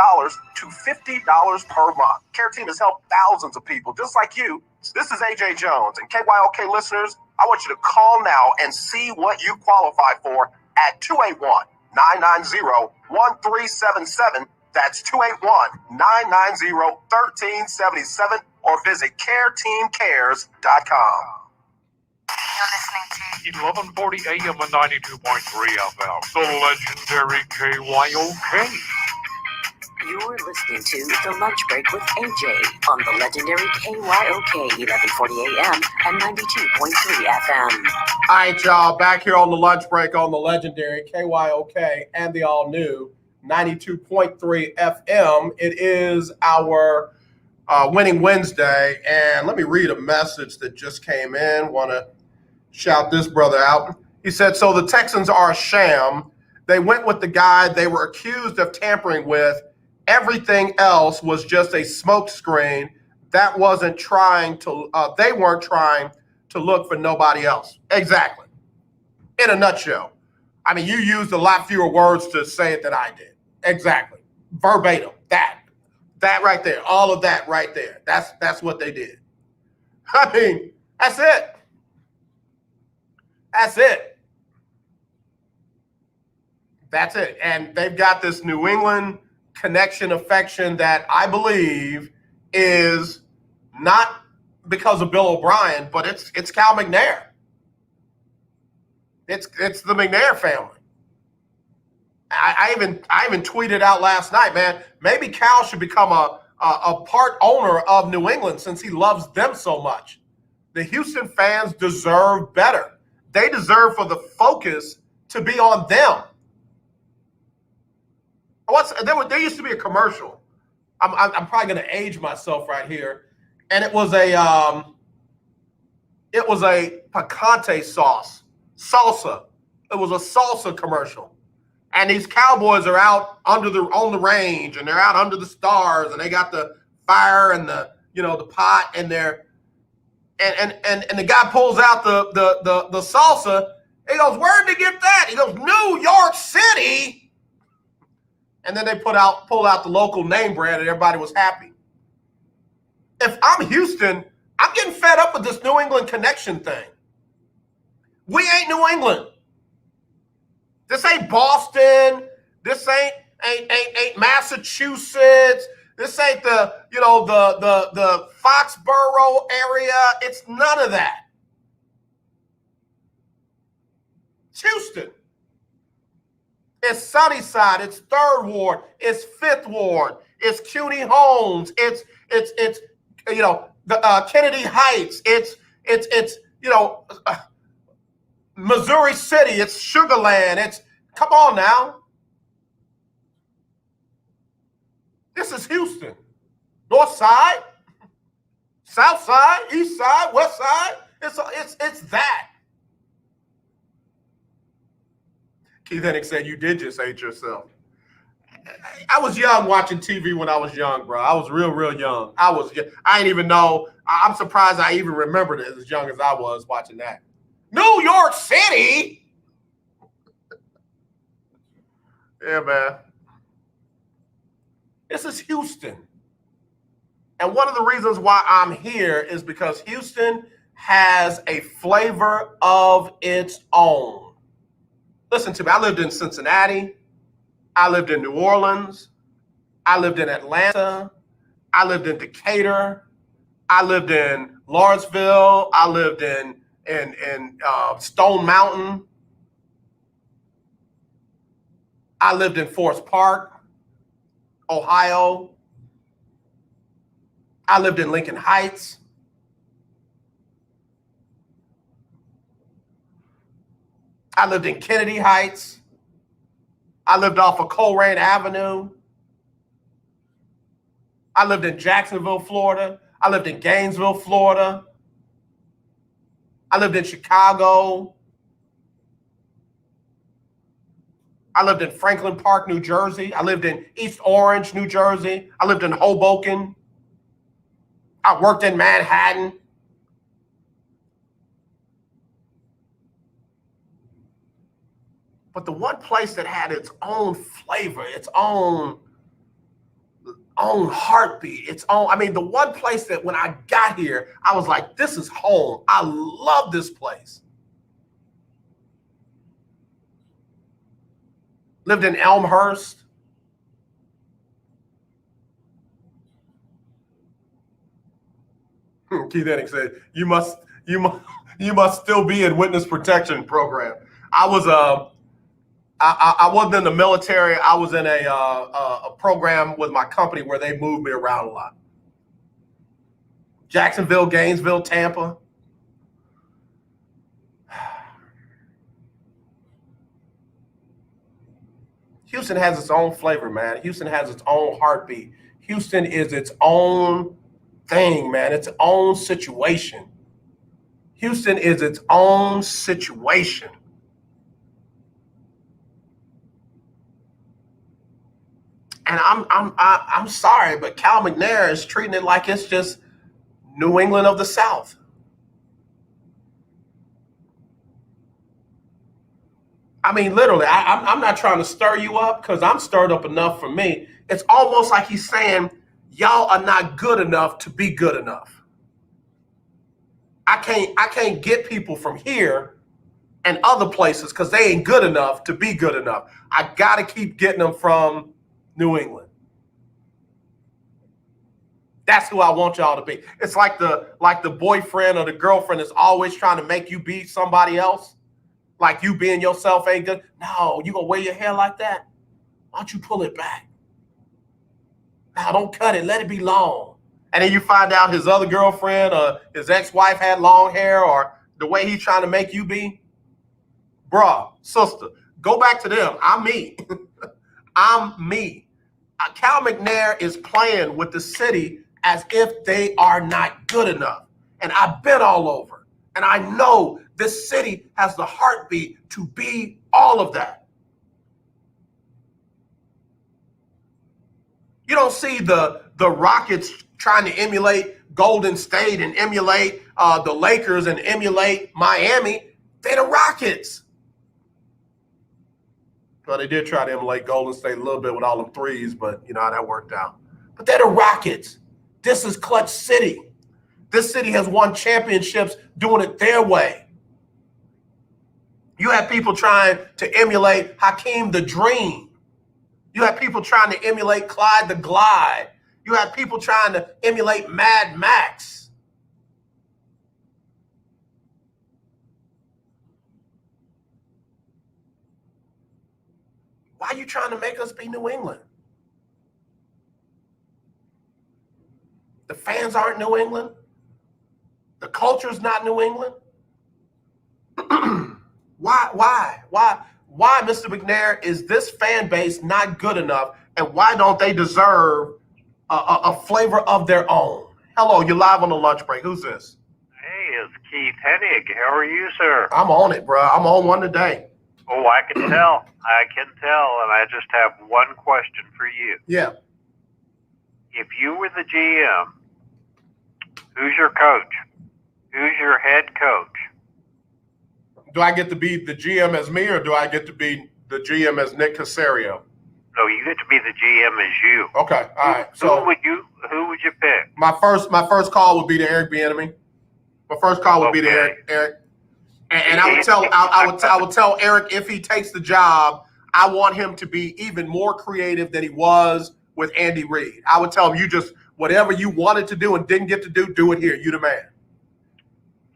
to $50 per month. Care Team has helped thousands of people just like you. This is AJ Jones, and KYOK listeners, I want you to call now and see what you qualify for at 281-990-1377. That's 281-990-1377, or visit careteamcares.com. You're listening to 1140 AM and 92.3 FM, the legendary KYOK. You're listening to The Lunch Break with AJ on the legendary KYOK 1140 AM and 92.3 FM. All right, y'all, back here on the lunch break on the legendary KYOK and the all-new 92.3 FM. It is our Winning Wednesday, and let me read a message that just came in. Want to shout this brother out. He said, so the Texans are a sham. They went with the guy they were accused of tampering with. Everything else was just a smokescreen. That wasn't trying to, they weren't trying to look for nobody else. Exactly. In a nutshell. I mean, you used a lot fewer words to say it than I did. Exactly. Verbatim. That right there. All of that right there. That's what they did. I mean, that's it. That's it. That's it. And they've got this New England connection, affection that I believe is not because of Bill O'Brien, but it's Cal McNair. It's the McNair family. I even tweeted out last night, man, maybe Cal should become a part owner of New England since he loves them so much. The Houston fans deserve better. They deserve for the focus to be on them. There used to be a commercial. I'm probably going to age myself right here. and it was a picante sauce, salsa. It was a salsa commercial. And these cowboys are out on the range, and they're out under the stars, and they got the fire and the pot, and they're and the guy pulls out the salsa. He goes, "Where'd they get that?" He goes, "New York City." And then they pull out the local name brand, and everybody was happy. If I'm Houston, I'm getting fed up with this New England connection thing. We ain't New England. This ain't Boston. This ain't Massachusetts. This ain't the Foxborough area. It's none of that. It's Houston. It's Sunnyside. It's 3rd Ward. It's 5th Ward. It's CUNY Homes. It's Kennedy Heights. It's Missouri City. It's Sugar Land. Come on now. This is Houston. North Side, South Side, East Side, West Side. It's that. Keith Hennig said, "You did just hate yourself." I was young watching TV when I was young, bro. I was real young. I didn't even know. I'm surprised I even remembered it as young as I was watching that. New York City? Yeah, man. This is Houston. And one of the reasons why I'm here is because Houston has a flavor of its own. Listen to me. I lived in Cincinnati. I lived in New Orleans. I lived in Atlanta. I lived in Decatur. I lived in Lawrenceville. I lived in Stone Mountain. I lived in Forest Park, Ohio. I lived in Lincoln Heights. I lived in Kennedy Heights. I lived off of Colerain Avenue. I lived in Jacksonville, Florida. I lived in Gainesville, Florida. I lived in Chicago. I lived in Franklin Park, New Jersey. I lived in East Orange, New Jersey. I lived in Hoboken. I worked in Manhattan. But the one place that had its own flavor, its own heartbeat, the one place that when I got here, I was like, this is home. I love this place. Lived in Elmhurst. Keith Hennig said, you must still be in witness protection program. I wasn't in the military. I was in a program with my company where they moved me around a lot. Jacksonville, Gainesville, Tampa. Houston has its own flavor, man. Houston has its own heartbeat. Houston is its own thing, man. Its own situation. Houston is its own situation. And I'm sorry, but Cal McNair is treating it like it's just New England of the South. I mean, literally, I'm not trying to stir you up because I'm stirred up enough for me. It's almost like he's saying, y'all are not good enough to be good enough. I can't get people from here and other places because they ain't good enough to be good enough. I got to keep getting them from New England. That's who I want y'all to be. It's like the boyfriend or the girlfriend is always trying to make you be somebody else. Like you being yourself ain't good. No, you gonna wear your hair like that? Why don't you pull it back? Now don't cut it. Let it be long. And then you find out his other girlfriend or his ex-wife had long hair or the way he's trying to make you be. Bruh, sister, go back to them. I'm me. I'm me. Cal McNair is playing with the city as if they are not good enough. And I've been all over. And I know this city has the heartbeat to be all of that. You don't see the Rockets trying to emulate Golden State and emulate the Lakers and emulate Miami. They're the Rockets. Well, they did try to emulate Golden State a little bit with all them threes, but you know how that worked out. But they're the Rockets. This is Clutch City. This city has won championships doing it their way. You have people trying to emulate Hakeem the Dream. You have people trying to emulate Clyde the Glide. You have people trying to emulate Mad Max. Why are you trying to make us be New England? The fans aren't New England. The culture's not New England. Why, Mr. McNair, is this fan base not good enough, and why don't they deserve a flavor of their own? Hello, you're live on the lunch break. Who's this? Hey, it's Keith Hennig. How are you, sir? I'm on it, bro. I'm on one today. Oh, I can tell. I can tell, and I just have one question for you. Yeah. If you were the GM, who's your coach? Who's your head coach? Do I get to be the GM as me, or do I get to be the GM as Nick Casario? No, you get to be the GM as you. Okay, all right. So who would you pick? My first call would be to Eric Bieniemy. My first call would be to Eric. And I would tell Eric, if he takes the job, I want him to be even more creative than he was with Andy Reid. I would tell him, you just whatever you wanted to do and didn't get to do it here. You the man.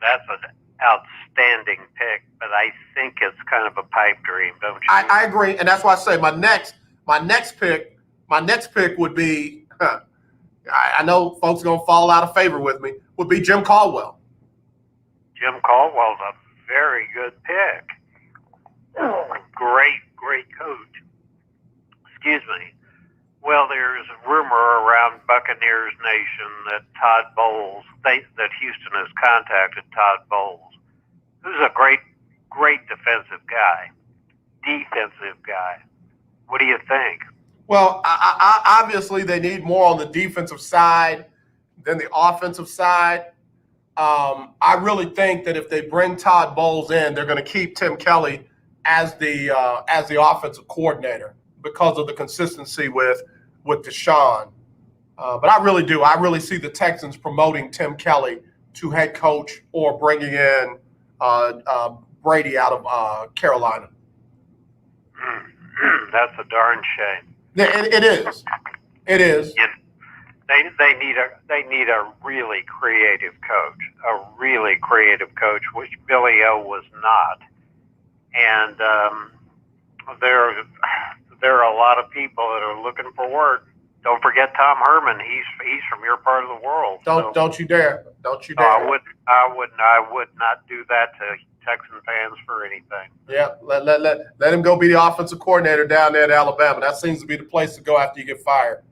That's an outstanding pick, but I think it's kind of a pipe dream, don't you? I agree, and that's why I say my next pick would be. I know folks are gonna fall out of favor with me. Would be Jim Caldwell. Jim Caldwell's a very good pick. Great coach. Excuse me. Well, there's a rumor around Buccaneers Nation that Todd Bowles, that Houston has contacted Todd Bowles, who's a great defensive guy. What do you think? Well, I obviously they need more on the defensive side than the offensive side. I really think that if they bring Todd Bowles in, they're going to keep Tim Kelly as the offensive coordinator because of the consistency with Deshaun. But I really do. I really see the Texans promoting Tim Kelly to head coach or bringing in Brady out of Carolina. That's a darn shame. Yeah, it is. It is. They need a really creative coach, which Billy O was not. And there are a lot of people that are looking for work. Don't forget Tom Herman. He's from your part of the world. Don't you dare. I would not do that to Texan fans for anything. Yeah, let him go be the offensive coordinator down there in Alabama. That seems to be the place to go after you get fired.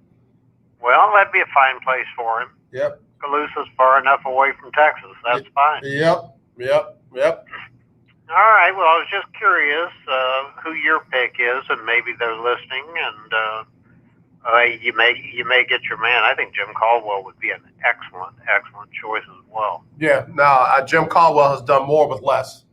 Well, that'd be a fine place for him. Yep. Calusa's far enough away from Texas. That's fine. Yep. All right. Well, I was just curious who your pick is, and maybe they're listening, and you may get your man. I think Jim Caldwell would be an excellent choice as well. Yeah. No, Jim Caldwell has done more with less,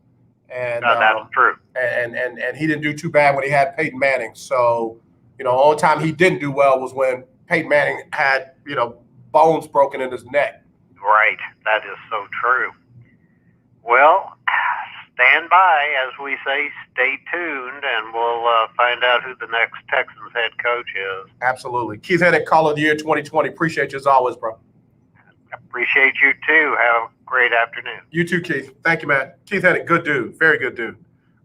and that's true. And he didn't do too bad when he had Peyton Manning. So, the only time he didn't do well was when Peyton Manning had, bones broken in his neck. Right. That is so true. Well, stand by, as we say, stay tuned, and we'll find out who the next Texans head coach is. Absolutely. Keith Hennig, Caller of the Year 2020. Appreciate you as always, bro. Appreciate you, too. Have a great afternoon. You too, Keith. Thank you, man. Keith Hennig, good dude. Very good dude.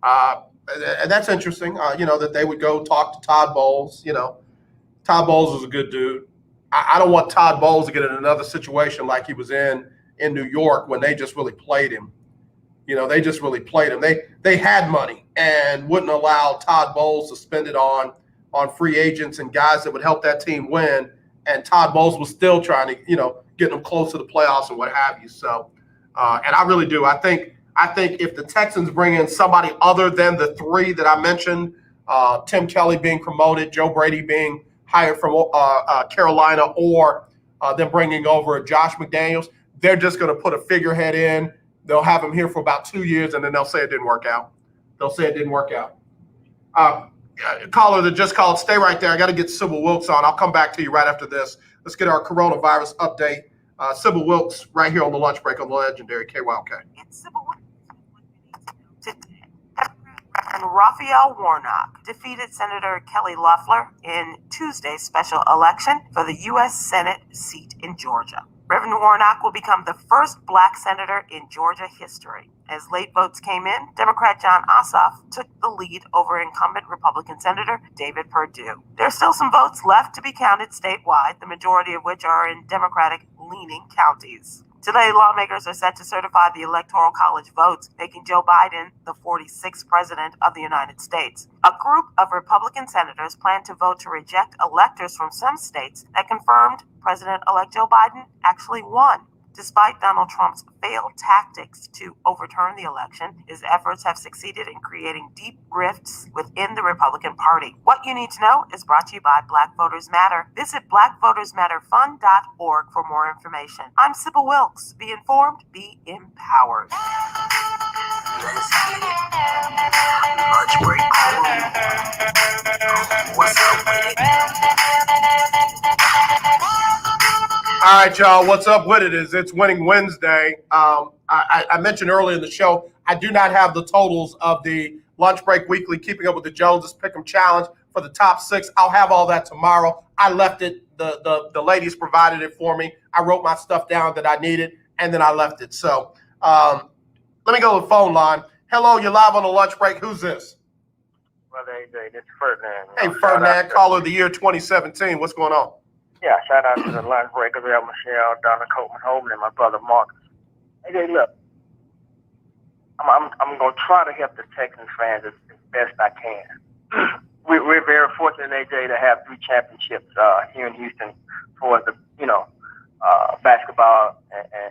And that's interesting, that they would go talk to Todd Bowles. Todd Bowles is a good dude. I don't want Todd Bowles to get in another situation like he was in New York when they just really played him. They just really played him. They had money and wouldn't allow Todd Bowles to spend it on free agents and guys that would help that team win. and Todd Bowles was still trying to, get them close to the playoffs and what have you. So, and I really do. I think if the Texans bring in somebody other than the three that I mentioned, Tim Kelly being promoted, Joe Brady being hired from Carolina, or them bringing over Josh McDaniels, they're just going to put a figurehead in. They'll have him here for about 2 years, and then they'll say it didn't work out. Caller that just called, stay right there. I got to get Sybil Wilkes on. I'll come back to you right after this. Let's get our coronavirus update. Sybil Wilkes right here on the lunch break on the legendary KYOK. It's Sybil Wilkes. Raphael Warnock defeated Senator Kelly Loeffler in Tuesday's special election for the U.S. Senate seat in Georgia. Reverend Warnock will become the first black senator in Georgia history. As late votes came in, Democrat John Ossoff took the lead over incumbent Republican Senator David Perdue. There are still some votes left to be counted statewide, the majority of which are in Democratic-leaning counties. Today, lawmakers are set to certify the Electoral College votes, making Joe Biden the 46th president of the United States. A group of Republican senators plan to vote to reject electors from some states that confirmed President-elect Joe Biden actually won. Despite Donald Trump's failed tactics to overturn the election, his efforts have succeeded in creating deep rifts within the Republican Party. What you need to know is brought to you by Black Voters Matter. Visit blackvotersmatterfund.org for more information. I'm Sybil Wilkes. Be informed, be empowered. Let's get it. Lunch break. What's up with it? All right, y'all. What's up with it? It's Winning Wednesday. I mentioned earlier in the show, I do not have the totals of the Lunch Break Weekly Keeping Up with the Joneses Pick'em Challenge for the top 6. I'll have all that tomorrow. I left it. The ladies provided it for me. I wrote my stuff down that I needed, and then I left it. So let me go to the phone line. Hello, you're live on the Lunch Break. Who's this? Brother AJ, this is Ferdinand. Hey, Ferdinand, caller of the year 2017. What's going on? Yeah, shout out to the Lunch Break, Gabrielle Michelle, Donna Coleman Holman, and my brother Marcus. AJ, look, I'm going to try to help the Texans fans as best I can. We're very fortunate, AJ, to have 3 championships here in Houston for the, basketball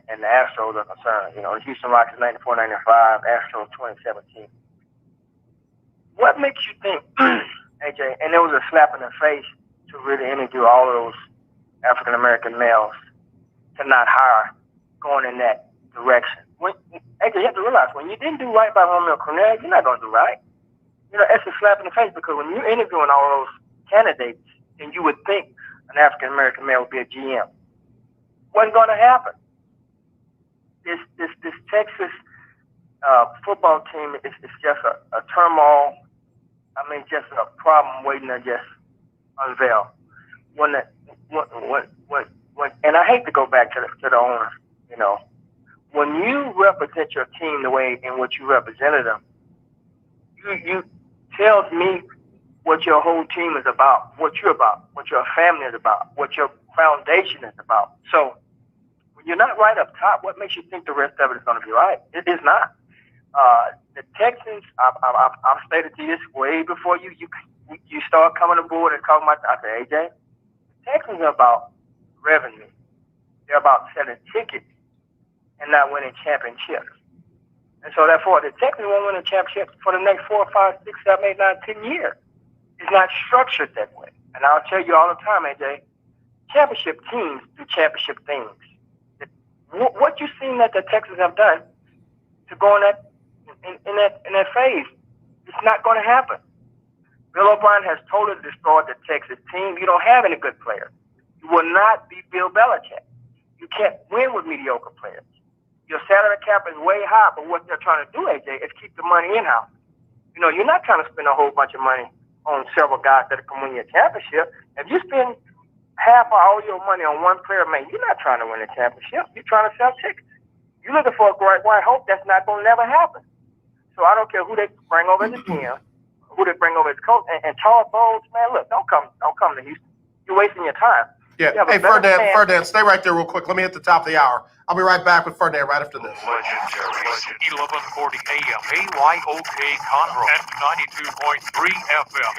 and the Astros are concerned. The Houston Rockets 94-95, Astros 2017. What makes you think, AJ, and there was a slap in the face to really interview all of those African-American males to not hire going in that direction. AJ, you have to realize, when you didn't do right by Romeo Cornell, you're not going to do right. It's a slap in the face, because when you're interviewing all those candidates, then you would think an African-American male would be a GM. Wasn't going to happen. This Texas football team is just a turmoil. Just a problem waiting to just unveil. And I hate to go back to the owner. When you represent your team the way in which you represented them, you tells me what your whole team is about, what you're about, what your family is about, what your foundation is about. So when you're not right up top, what makes you think the rest of it is going to be right? It is not. The Texans, I've stated to you this way before you start coming aboard and talking about. I said, AJ, the Texans are about revenue. They're about selling tickets and not winning championships. And so therefore, the Texans won't win a championship for the next 4, 5, 6, 7, 8, 9, 10 years. It's not structured that way. And I'll tell you all the time, AJ, championship teams do championship things. What you've seen that the Texans have done to go in that phase, it's not going to happen. Bill O'Brien has totally destroyed the Texas team. You don't have any good players. You will not be Bill Belichick. You can't win with mediocre players. Your salary cap is way high, but what they're trying to do, AJ, is keep the money in-house. You're not trying to spend a whole bunch of money on several guys that can win you a championship. If you spend half or all your money on one player, man, you're not trying to win a championship. You're trying to sell tickets. You're looking for a great white hope. That's not going to never happen. So I don't care who they bring over as a GM, who they bring over as coach. And Todd Bowles, man, look, don't come to Houston. You're wasting your time. Yeah. You have a Hey, better chance. Ferdinand, stay right there real quick. Let me hit the top of the hour. I'll be right back with Ferdinand right after this. Legendary. 1140 AM, KYOK Conroe, and 92.3 FM,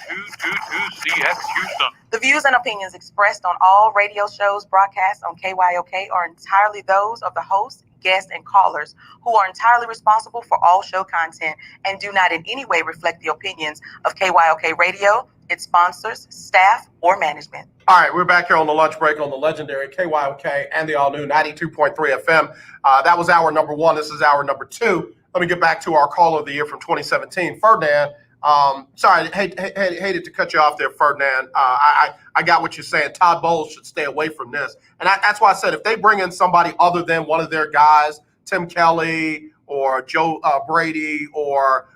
K222CX Houston. The views and opinions expressed on all radio shows broadcast on KYOK are entirely those of the host, guests, and callers, who are entirely responsible for all show content and do not in any way reflect the opinions of KYOK Radio, its sponsors, staff, or management. All right, we're back here on the lunch break on the legendary KYOK and the all-new 92.3 FM. That was hour number one. This is hour number two. Let me get back to our call of the year from 2017. Ferdinand, sorry, hated to cut you off there, Ferdinand. I got what you're saying. Todd Bowles should stay away from this. And that's why I said if they bring in somebody other than one of their guys, Tim Kelly or Joe Brady or,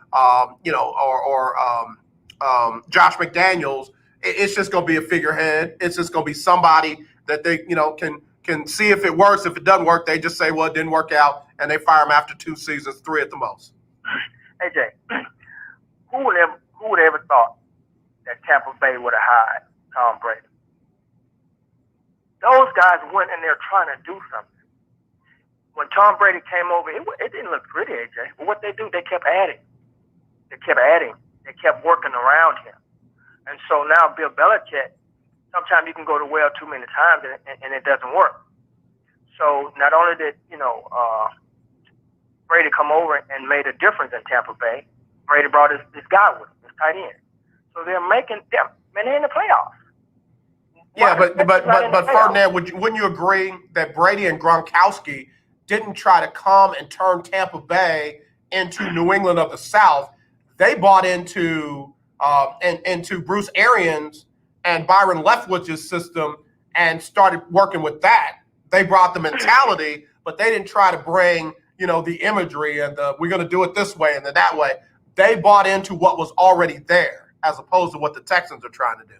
Josh McDaniels, it's just going to be a figurehead. It's just going to be somebody that they, can see if it works. If it doesn't work, they just say, well, it didn't work out, and they fire him after 2 seasons, 3 at the most. Hey, Jay, who would ever thought that Tampa Bay would have hired Tom Brady? Those guys went in there trying to do something. When Tom Brady came over, it didn't look pretty, AJ. But what they do, they kept adding. They kept working around him. And so now Bill Belichick, sometimes you can go to well too many times and it doesn't work. So not only did, Brady come over and made a difference in Tampa Bay, Brady brought this guy with him, this tight end. So they're in the playoffs. Yeah, but Ferdinand, wouldn't you agree that Brady and Gronkowski didn't try to come and turn Tampa Bay into New England of the South? They bought into Bruce Arians and Byron Leftwich's system and started working with that. They brought the mentality, but they didn't try to bring, the imagery and we're going to do it this way and then that way. They bought into what was already there as opposed to what the Texans are trying to do.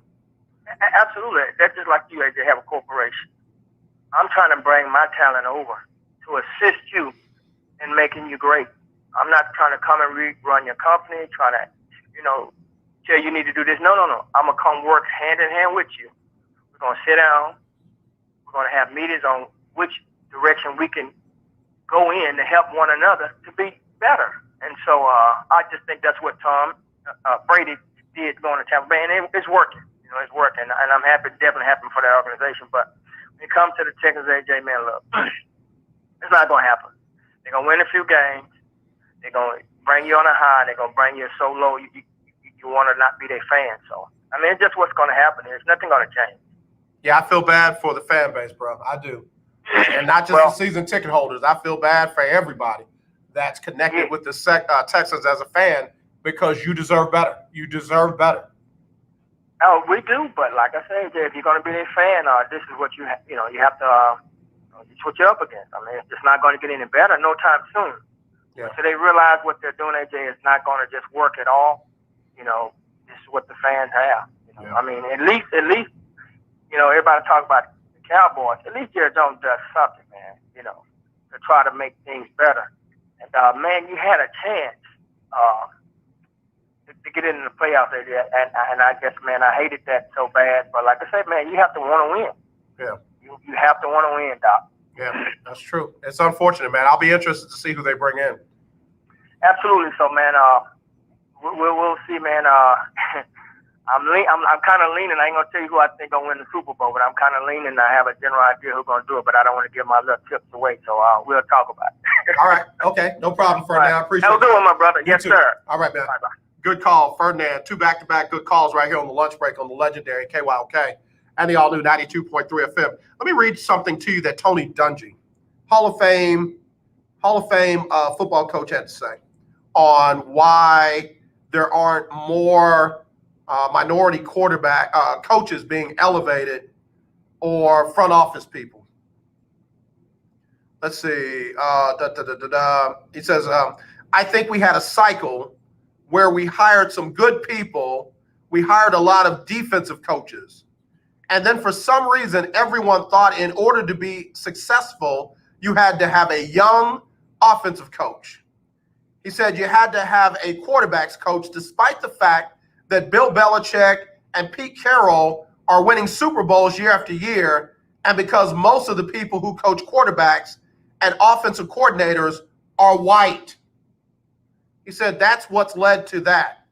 Absolutely. That's just like you, AJ, have a corporation. I'm trying to bring my talent over to assist you in making you great. I'm not trying to come and run your company, trying to, tell you need to do this. No. I'm going to come work hand in hand with you. We're going to sit down. We're going to have meetings on which direction we can go in to help one another to be better. And so I just think that's what Tom Brady did going to Tampa Bay, and it's working. It's working, and I'm definitely happy for that organization. But when it comes to the Texans, AJ, man, look, it's not going to happen. They're going to win a few games. They're going to bring you on a high. They're going to bring you so low you want to not be their fan. So, I mean, it's just what's going to happen. There's nothing going to change. Yeah, I feel bad for the fan base, bro. I do. And not just the season ticket holders. I feel bad for everybody that's connected with the Texans as a fan because you deserve better. You deserve better. Oh, we do, but like I said, if you're going to be a fan, this is what you have to. It's what you're up against. I mean, it's just not going to get any better no time soon. Yeah. So they realize what they're doing, AJ, is not going to just work at all. This is what the fans have. Yeah. I mean, at least, everybody talk about the Cowboys. At least Jerry Jones does something, man. To try to make things better. And man, you had a chance. To get into the playoffs, and I guess, man, I hated that so bad. But like I said, man, you have to want to win. Yeah. You have to want to win, Doc. Yeah, that's true. It's unfortunate, man. I'll be interested to see who they bring in. Absolutely. So, man, we'll see, man. I'm kind of leaning. I ain't gonna tell you who I think gonna win the Super Bowl, but I'm kind of leaning. I have a general idea who's gonna do it, but I don't want to give my little tips away. So we'll talk about it. All right. Okay. No problem, Ferdinand. I appreciate it. Have a good one, my brother. Yes, sir. All right, man. Bye-bye. Good call, Ferdinand. 2 back-to-back good calls right here on the lunch break on the legendary KYOK and the all-new 92.3 FM. Let me read something to you that Tony Dungy, Hall of Fame football coach, had to say on why there aren't more minority quarterback coaches being elevated or front office people. Let's see. He says, I think we had a cycle where we hired some good people. We hired a lot of defensive coaches. And then for some reason, everyone thought in order to be successful, you had to have a young offensive coach. He said you had to have a quarterbacks coach, despite the fact that Bill Belichick and Pete Carroll are winning Super Bowls year after year, and because most of the people who coach quarterbacks and offensive coordinators are white. He said that's what's led to that.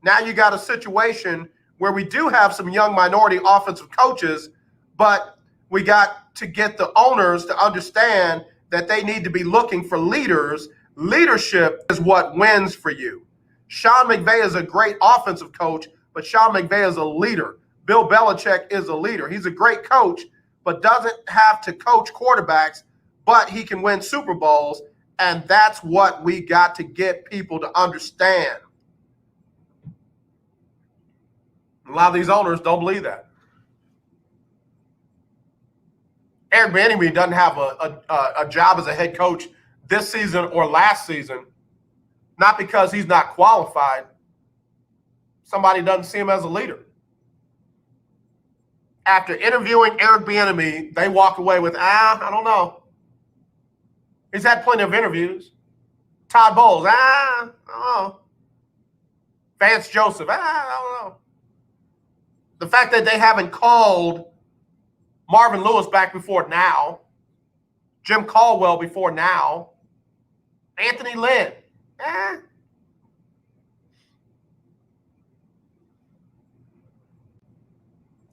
Now you got a situation where we do have some young minority offensive coaches, but we got to get the owners to understand that they need to be looking for leaders. Leadership is what wins for you. Sean McVay is a great offensive coach, but Sean McVay is a leader. Bill Belichick is a leader. He's a great coach, but doesn't have to coach quarterbacks, but he can win Super Bowls, and that's what we got to get people to understand. A lot of these owners don't believe that. Eric Bieniemy doesn't have a job as a head coach this season or last season, not because he's not qualified. Somebody doesn't see him as a leader. After interviewing Eric Bieniemy, they walk away with, I don't know. He's had plenty of interviews. Todd Bowles, I don't know. Vance Joseph, I don't know. The fact that they haven't called Marvin Lewis back before now, Jim Caldwell before now, Anthony Lynn,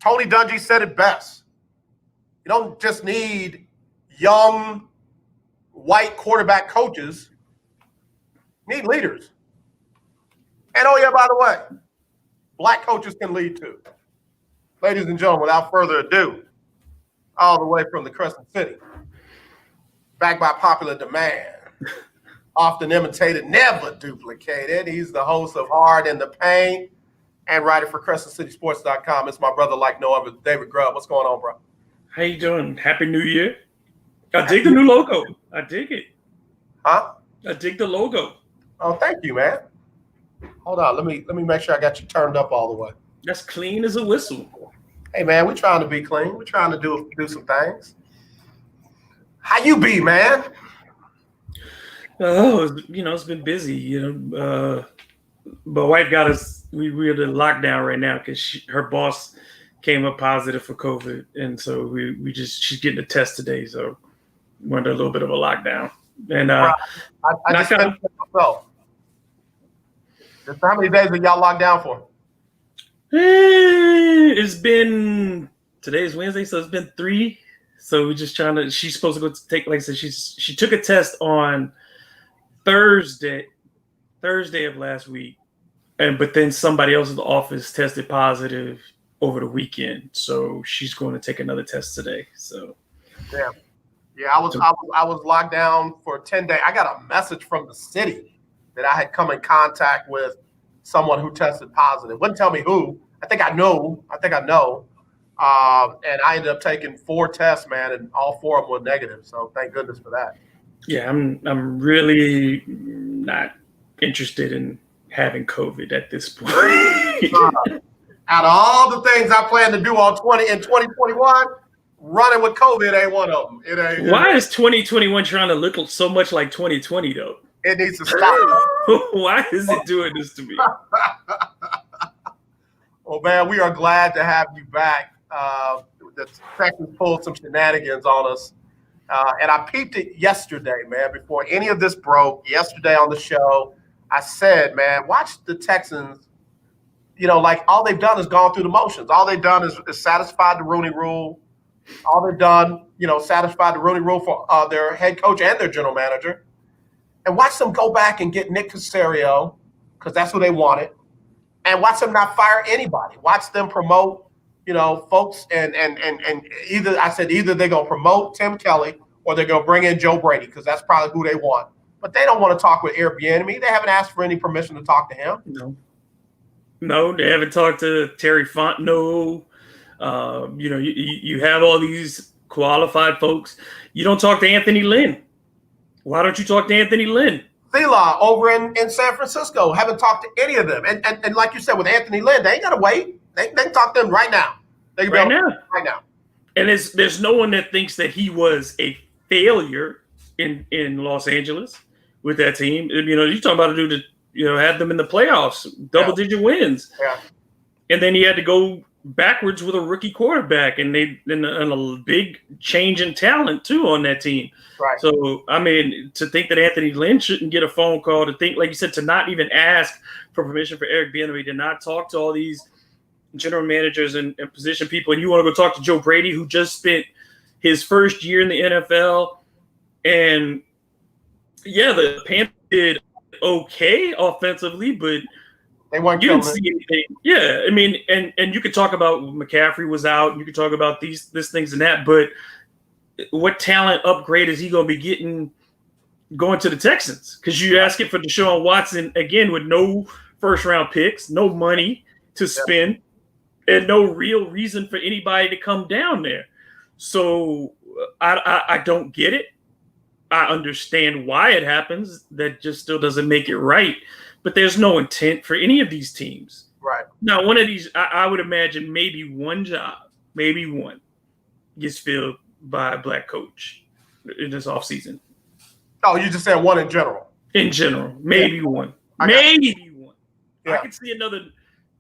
Tony Dungy said it best. You don't just need young white quarterback coaches. You need leaders. And oh yeah, by the way, black coaches can lead too. Ladies and gentlemen, without further ado, all the way from the Crescent City, backed by popular demand, often imitated, never duplicated. He's the host of Hard in the Paint and writer for CrescentCitySports.com. It's my brother like no other, David Grubb. What's going on, bro? How you doing? Happy New Year. I dig the new logo. I dig it. Huh? I dig the logo. Oh, thank you, man. Hold on. Let me make sure I got you turned up all the way. That's clean as a whistle. Hey, man, we're trying to be clean. We're trying to do some things. How you be, man? Oh, it's been busy. My wife got us. We're in the lockdown right now because her boss came up positive for COVID, and so she's getting a test today. So we're under a little bit of a lockdown. And I just finished myself. Just how many days are y'all locked down for? It's been, today's Wednesday, so it's been 3. So we're just trying to. She's supposed to go take, like I said, she took a test on Thursday of last week, but then somebody else in the office tested positive over the weekend, so she's going to take another test today. So yeah, I was locked down for 10 days. I got a message from the city that I had come in contact with someone who tested positive. Wouldn't tell me who. I think I know. And I ended up taking 4 tests, man, and all 4 of them were negative. So thank goodness for that. Yeah, I'm really not interested in having COVID at this point. Out of all the things I plan to do in 2021, running with COVID ain't one of them. Why is 2021 trying to look so much like 2020 though? It needs to stop. Why is it doing this to me? Well, man, we are glad to have you back. The Texans pulled some shenanigans on us. And I peeped it yesterday, man, before any of this broke. Yesterday on the show, I said, man, watch the Texans. Like all they've done is gone through the motions. All they've done is satisfied the Rooney Rule. All they've done, satisfied the Rooney Rule for their head coach and their general manager. And watch them go back and get Nick Caserio, because that's who they wanted. And watch them not fire anybody. Watch them promote, folks. And either they're going to promote Tim Kelly or they're going to bring in Joe Brady, because that's probably who they want. But they don't want to talk with Eric Bieniemy. They haven't asked for any permission to talk to him. No, they haven't talked to Terry Fontenot. You have all these qualified folks. You don't talk to Anthony Lynn. Why don't you talk to Anthony Lynn? Thela over in San Francisco. Haven't talked to any of them. And like you said, with Anthony Lynn, they ain't got to wait. They can talk to them right now. Right now. And there's no one that thinks that he was a failure in Los Angeles with that team. You're talking about a dude that, had them in the playoffs, double-digit wins. Yeah. And then he had to go backwards with a rookie quarterback, and a big change in talent too on that team. Right. So I mean, to think that Anthony Lynn shouldn't get a phone call, to think, like you said, to not even ask for permission for Eric Bieniemy, to not talk to all these general managers and position people, and you want to go talk to Joe Brady, who just spent his first year in the NFL, and yeah, the Panthers did okay offensively, but they weren't you didn't killing see anything. Yeah, I mean, and you could talk about McCaffrey was out. You could talk about these things and that, but what talent upgrade is he going to be getting going to the Texans? Because you asking for Deshaun Watson again with no first round picks, no money to spend, and no real reason for anybody to come down there. So I don't get it. I understand why it happens. That just still doesn't make it right. But there's no intent for any of these teams. Right. Now, one of these, I would imagine maybe one job, maybe one, gets filled by a black coach in this offseason. Oh, you just said one in general. In general, maybe one. I can see another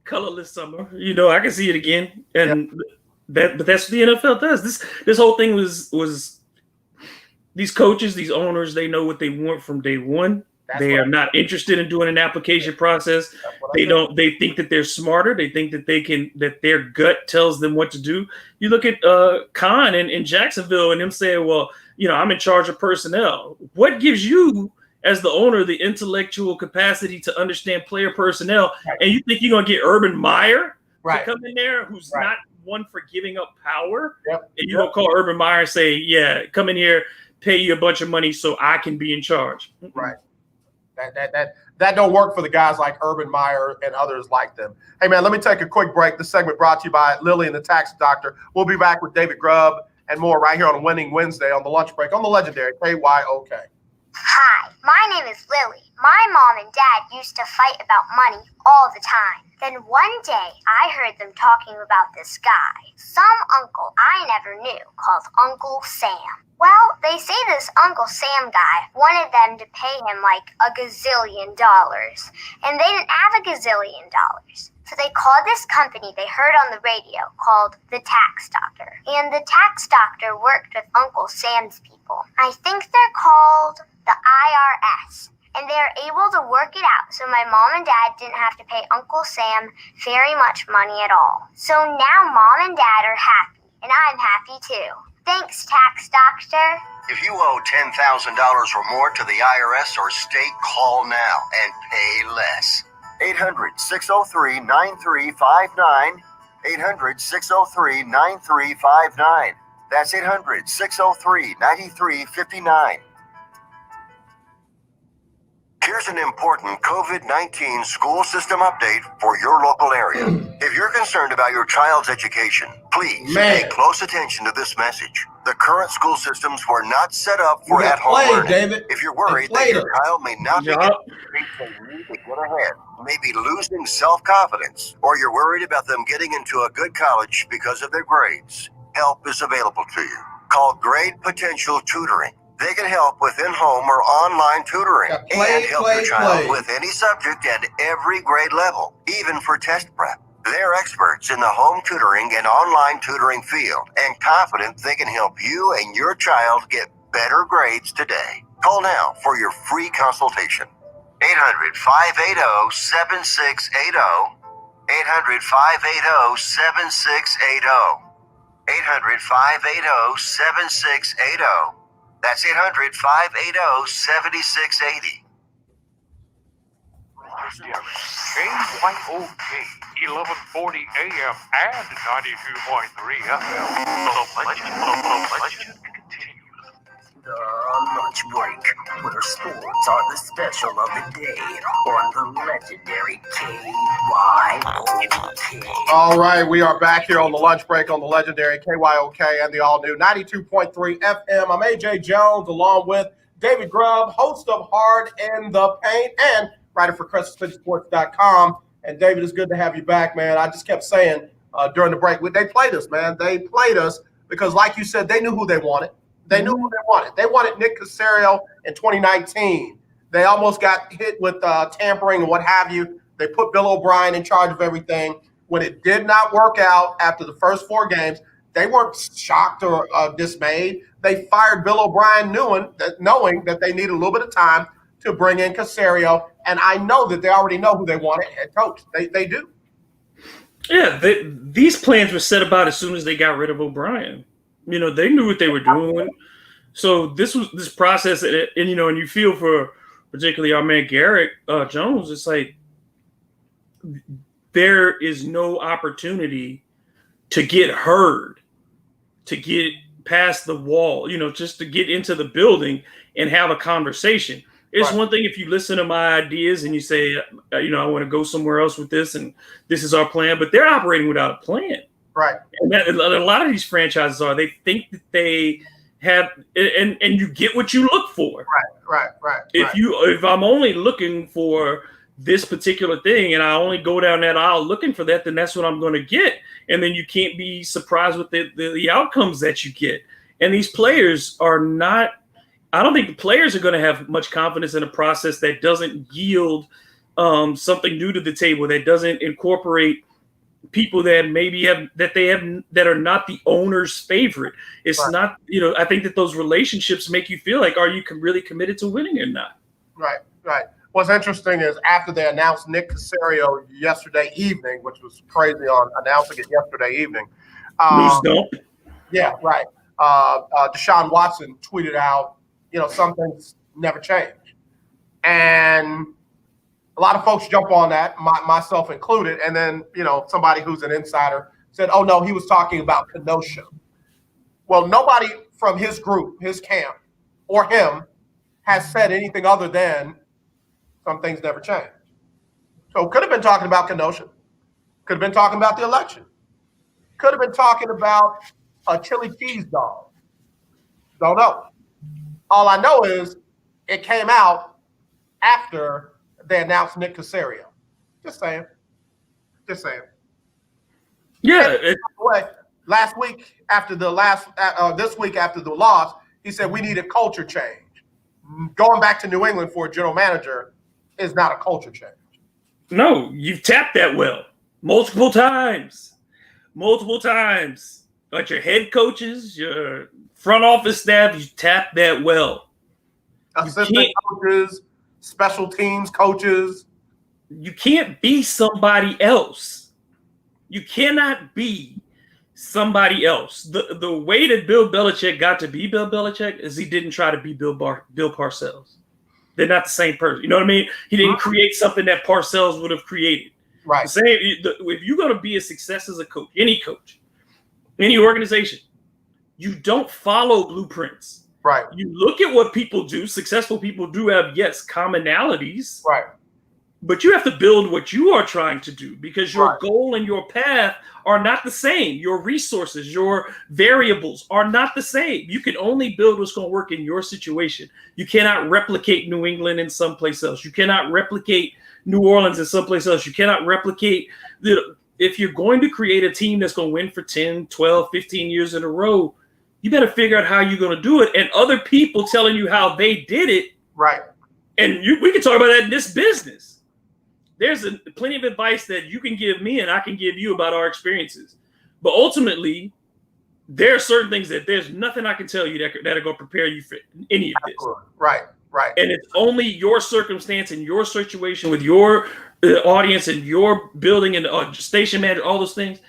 colorless summer. You know, I can see it again. And but that's what the NFL does. This whole thing was these coaches, these owners, they know what they want from day one. They are not interested in doing an application process. They think that they're smarter. They think that that their gut tells them what to do. You look at Khan in Jacksonville and him saying, well, you know, I'm in charge of personnel. What gives you as the owner the intellectual capacity to understand player personnel? Right. And you think you're going to get Urban Meyer to come in there, who's not one for giving up power? Yep. And you're going to call Urban Meyer and say, yeah, come in here, pay you a bunch of money so I can be in charge. Right. That don't work for the guys like Urban Meyer and others like them. Hey, man, let me take a quick break. This segment brought to you by Lily and the Tax Doctor. We'll be back with David Grubb and more right here on Winning Wednesday on the Lunch Break on the legendary KYOK. Hi, my name is Lily. My mom and dad used to fight about money all the time. Then one day, I heard them talking about this guy, some uncle I never knew, called Uncle Sam. Well, they say this Uncle Sam guy wanted them to pay him like $1 gazillion, and they didn't have $1 gazillion. So they called this company they heard on the radio called The Tax Doctor. And the Tax Doctor worked with Uncle Sam's people. I think they're called the IRS. And they're able to work it out so my mom and dad didn't have to pay Uncle Sam very much money at all. So now mom and dad are happy, and I'm happy too. Thanks, Tax Doctor. If you owe $10,000 or more to the IRS or state, call now and pay less. 800-603-9359. 800-603-9359. That's 800-603-9359. Here's an important COVID-19 school system update for your local area. If you're concerned about your child's education, please pay close attention to this message. The current school systems were not set up for at-home learning. David. If you're worried that your child may not be getting the need to get ahead, maybe losing self-confidence, or you're worried about them getting into a good college because of their grades, help is available to you. Call Grade Potential Tutoring. They can help with in-home or online tutoring and help your child with any subject at every grade level, even for test prep. They're experts in the home tutoring and online tutoring field and confident they can help you and your child get better grades today. Call now for your free consultation. 800-580-7680. 800-580-7680. 800-580-7680. That's 800-580-7680. KYOK, 1140 AM and 92.3 FM. The legend continues. The Lunch Break, where sports are the special of the day on the legendary KYOK. All right, we are back here on the Lunch Break on the legendary KYOK and the all-new 92.3 FM. I'm AJ Jones along with David Grubb, host of Hard in the Paint and writer for CrescentCitySports.com. And David, it's good to have you back, man. I just kept saying during the break, they played us, man. They played us because, like you said, they knew who they wanted. They knew who they wanted. They wanted Nick Caserio in 2019. They almost got hit with tampering and what have you. They put Bill O'Brien in charge of everything. when it did not work out after the first 4 games, they weren't shocked or dismayed. They fired Bill O'Brien knowing that they needed a little bit of time to bring in Caserio. And I know that they already know who they wanted head coach. They do. Yeah, these plans were set about as soon as they got rid of O'Brien. You know, they knew what they were doing. So this process, and you know, and you feel for particularly our man Garrett Jones. It's like there is no opportunity to get heard, to get past the wall, you know, just to get into the building and have a conversation. It's one thing if you listen to my ideas and you say, you know, I want to go somewhere else with this and this is our plan, but they're operating without a plan. Right. And a lot of these franchises they think that they have, and you get what you look for. Right. If I'm only looking for this particular thing and I only go down that aisle looking for that, then that's what I'm going to get. And then you can't be surprised with the outcomes that you get. And these players are not, I don't think the players are going to have much confidence in a process that doesn't yield something new to the table, that doesn't incorporate people that maybe that are not the owner's favorite. It's not, you know, I think that those relationships make you feel like, are you really committed to winning or not? Right. What's interesting is after they announced Nick Caserio yesterday evening, which was crazy on announcing it yesterday evening. Yeah, right. Deshaun Watson tweeted out, you know, some things never change. And a lot of folks jump on that, myself included. And then, you know, somebody who's an insider said, oh, no, he was talking about Kenosha. Well, nobody from his group, his camp, or him has said anything other than some things never change. So could have been talking about Kenosha. Could have been talking about the election. Could have been talking about a chili cheese dog. Don't know. All I know is it came out after they announced Nick Caserio. Just saying. Yeah. Last week after this week after the loss, he said we need a culture change. Going back to New England for a general manager is not a culture change. No, you've tapped that well multiple times. Like your head coaches, your front office staff, you tapped that well. Assistant coaches, special teams coaches. You can't be somebody else. You cannot be somebody else. The way that Bill Belichick got to be Bill Belichick is he didn't try to be Bill Parcells. They're not the same person. You know what I mean? He didn't create something that Parcells would have created. Right. If you're going to be a success as a coach, any organization, you don't follow blueprints. Right. You look at what people do. Successful people do have, yes, commonalities. Right. But you have to build what you are trying to do because your goal and your path are not the same. Your resources, your variables are not the same. You can only build what's going to work in your situation. You cannot replicate New England in someplace else. You cannot replicate New Orleans in someplace else. You cannot replicate if you're going to create a team that's going to win for 10, 12, 15 years in a row, you better figure out how you're going to do it. And other people telling you how they did it. Right. And we can talk about that in this business. There's plenty of advice that you can give me and I can give you about our experiences. But ultimately, there are certain things that there's nothing I can tell you that are going to prepare you for any of this. Right. And it's only your circumstance and your situation with your audience and your building and station manager, all those things.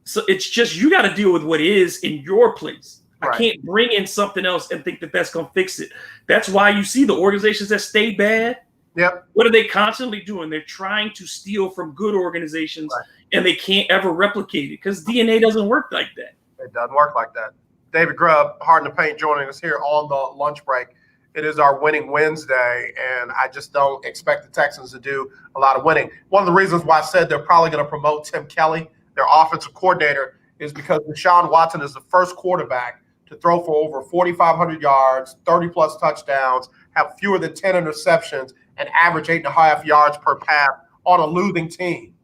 So it's just you got to deal with what is in your place. I can't bring in something else and think that that's going to fix it. That's why you see the organizations that stay bad. Yep. What are they constantly doing? They're trying to steal from good organizations and they can't ever replicate it because DNA doesn't work like that. It doesn't work like that. David Grubb, Hard in the Paint, joining us here on the lunch break. It is our winning Wednesday, and I just don't expect the Texans to do a lot of winning. One of the reasons why I said they're probably going to promote Tim Kelly, their offensive coordinator, is because Deshaun Watson is the first quarterback to throw for over 4,500 yards, 30-plus touchdowns, have fewer than 10 interceptions, and average 8.5 yards per pass on a losing team.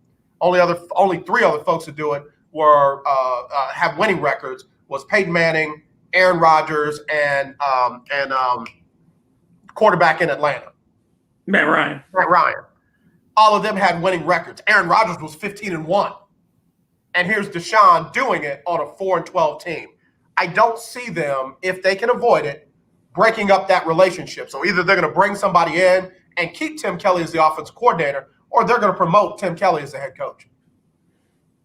Only 3 other folks who do it were have winning records was Peyton Manning, Aaron Rodgers, and quarterback in Atlanta, Matt Ryan. All of them had winning records. Aaron Rodgers was 15-1. And here's Deshaun doing it on a 4-12 team. I don't see them, if they can avoid it, breaking up that relationship. So either they're going to bring somebody in and keep Tim Kelly as the offensive coordinator, or they're going to promote Tim Kelly as the head coach.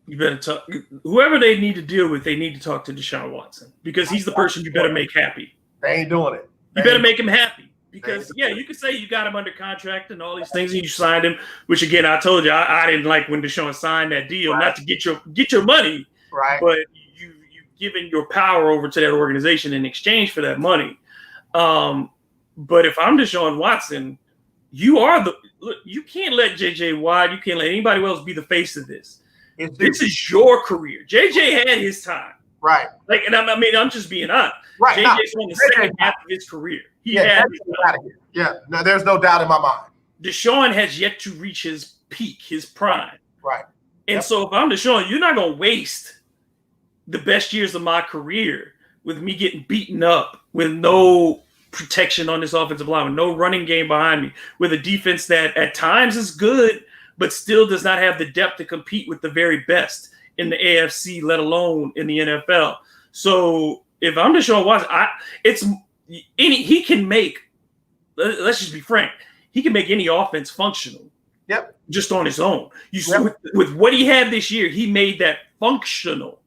You better talk. Whoever they need to deal with, they need to talk to Deshaun Watson, because he's the person you better make happy. They ain't doing it. You better make him happy, because you can say you got him under contract and all these things, and you signed him. Which again, I told you I didn't like when Deshaun signed that deal, not to get your money, right? But you giving your power over to that organization in exchange for that money. But if I'm Deshaun Watson, you can't let JJ Watt, you can't let anybody else be the face of this. This is your career. JJ had his time. Right. Like, and I'm just being honest. Right. JJ's on the second half of his career. He had his time. Yeah. No, there's no doubt in my mind. Deshaun has yet to reach his peak, his prime. Right. And so if I'm Deshaun, you're not going to waste the best years of my career with me getting beaten up, with no protection on this offensive line, with no running game behind me, with a defense that at times is good, but still does not have the depth to compete with the very best in the AFC, let alone in the NFL. So if I'm Deshaun Watson, he can make, let's just be frank, he can make any offense functional. Yep. Just on his own. You see, with what he had this year, he made that functional.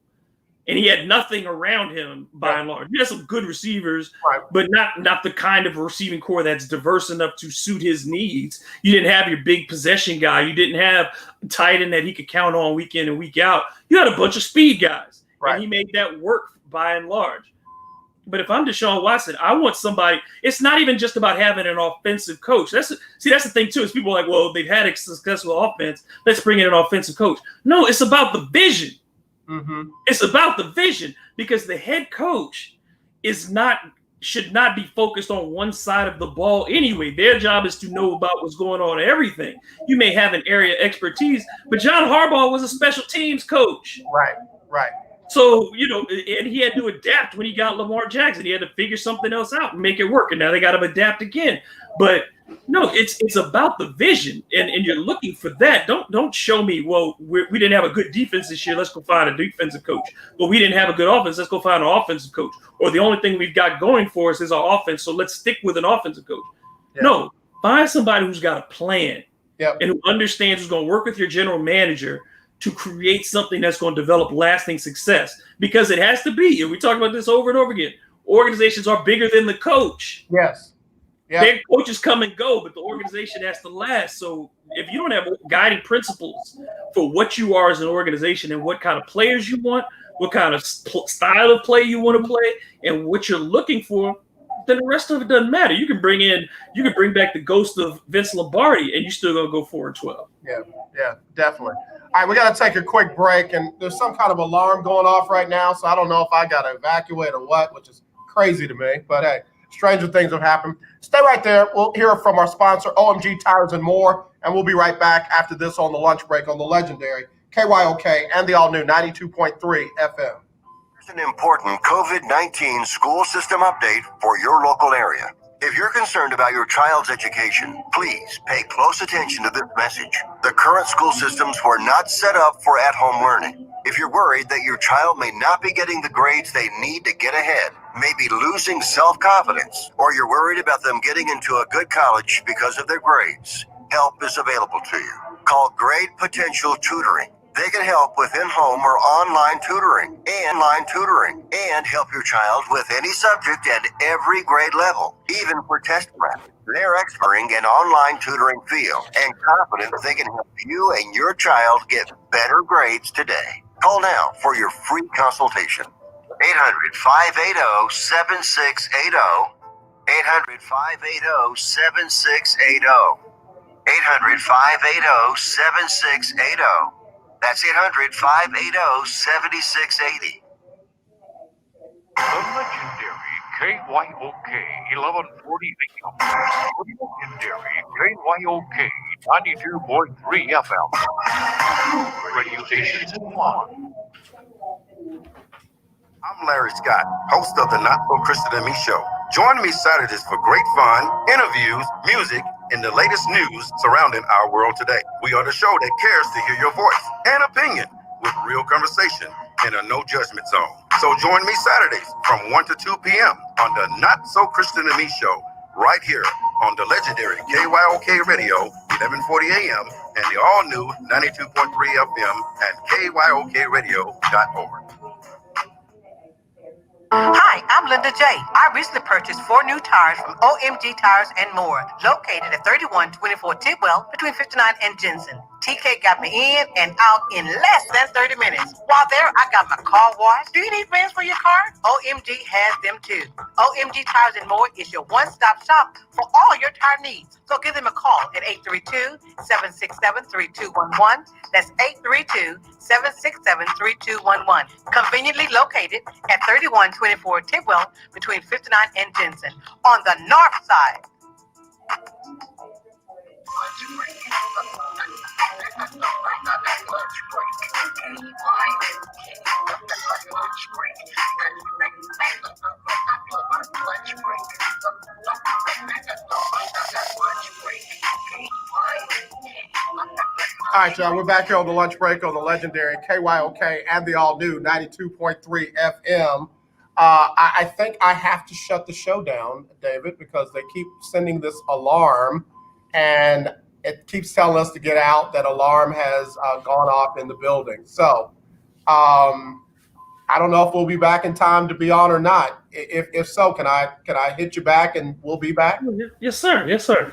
And he had nothing around him by and large. He had some good receivers, but not the kind of receiving core that's diverse enough to suit his needs. You didn't have your big possession guy. You didn't have a tight end that he could count on week in and week out. You had a bunch of speed guys. Right. And he made that work by and large. But if I'm Deshaun Watson, I want somebody. It's not even just about having an offensive coach. That's the thing too. Is people are like, well, they've had a successful offense. Let's bring in an offensive coach. No, it's about the vision. Mm-hmm. It's about the vision, because the head coach should not be focused on one side of the ball anyway. Their job is to know about what's going on in everything. You may have an area of expertise, but John Harbaugh was a special teams coach. Right. So, and he had to adapt when he got Lamar Jackson. He had to figure something else out and make it work. And now they got to adapt again. But no, it's about the vision, and you're looking for that. Don't show me, well, we didn't have a good defense this year, let's go find a defensive coach. Well, we didn't have a good offense, let's go find an offensive coach. Or the only thing we've got going for us is our offense, so let's stick with an offensive coach. Yeah. No, find somebody who's got a plan and who understands, who's going to work with your general manager to create something that's going to develop lasting success. Because it has to be, and we talk about this over and over again, organizations are bigger than the coach. Yes. Yeah. Their coaches come and go, but the organization has to last. So if you don't have guiding principles for what you are as an organization and what kind of players you want, what kind of style of play you want to play, and what you're looking for, then the rest of it doesn't matter. You can bring back the ghost of Vince Lombardi, and you still gonna go 4-12. Yeah, definitely. All right, we got to take a quick break, and there's some kind of alarm going off right now, so I don't know if I got to evacuate or what, which is crazy to me. But hey, stranger things have happened. Stay right there. We'll hear from our sponsor, OMG Tires and More, and we'll be right back after this on the lunch break on the legendary KYOK and the all-new 92.3 FM. Here's an important COVID-19 school system update for your local area. If you're concerned about your child's education, please pay close attention to this message. The current school systems were not set up for at-home learning. If you're worried that your child may not be getting the grades they need to get ahead, maybe losing self-confidence, or you're worried about them getting into a good college because of their grades, help is available to you. Call Grade Potential Tutoring. They can help with in-home or online tutoring and help your child with any subject at every grade level, even for test prep. They're experts in online tutoring field and confident they can help you and your child get better grades today. Call now for your free consultation. 800-580-7680. 800-580-7680. 800-580-7680. That's 800-580-7680. The legendary KYOK 1140 AM. The legendary KYOK 92.3 FM. Radio stations in one. I'm Larry Scott, host of the Not So Christian and Me show. Join me Saturdays for great fun, interviews, music, and the latest news surrounding our world today. We are the show that cares to hear your voice and opinion. with real conversation in a no judgment zone. So join me Saturdays from 1 to 2 p.m. on the Not So Christian and Me show, right here on the legendary KYOK Radio, 1140 AM, and the all-new 92.3 FM at KYOKradio.org. Hi, I'm Linda J. I recently purchased 4 new tires from OMG Tires and More, located at 3124 Tidwell between 59 and Jensen. TK got me in and out in less than 30 minutes. While there, I got my car washed. Do you need rims for your car? OMG has them too. OMG Tires and More is your one-stop shop for all your tire needs. So give them a call at 832-767-3211. That's 832-767-3211. Conveniently located at 3124 Tidwell between 59 and Jensen on the north side. All right, y'all, we're back here on the lunch break on the legendary KYOK and the all-new 92.3 FM. I think I have to shut the show down, David, because they keep sending this alarm, and it keeps telling us to get out. That alarm has gone off in the building. So I don't know if we'll be back in time to be on or not. If so, can I hit you back and we'll be back? Yes, sir. Yes, sir.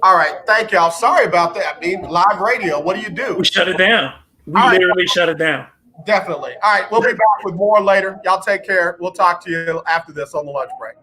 All right. Thank y'all. Sorry about that. I mean, live radio. What do you do? We shut it down. We literally shut it down. Definitely. All right. We'll be back with more later. Y'all take care. We'll talk to you after this on the lunch break.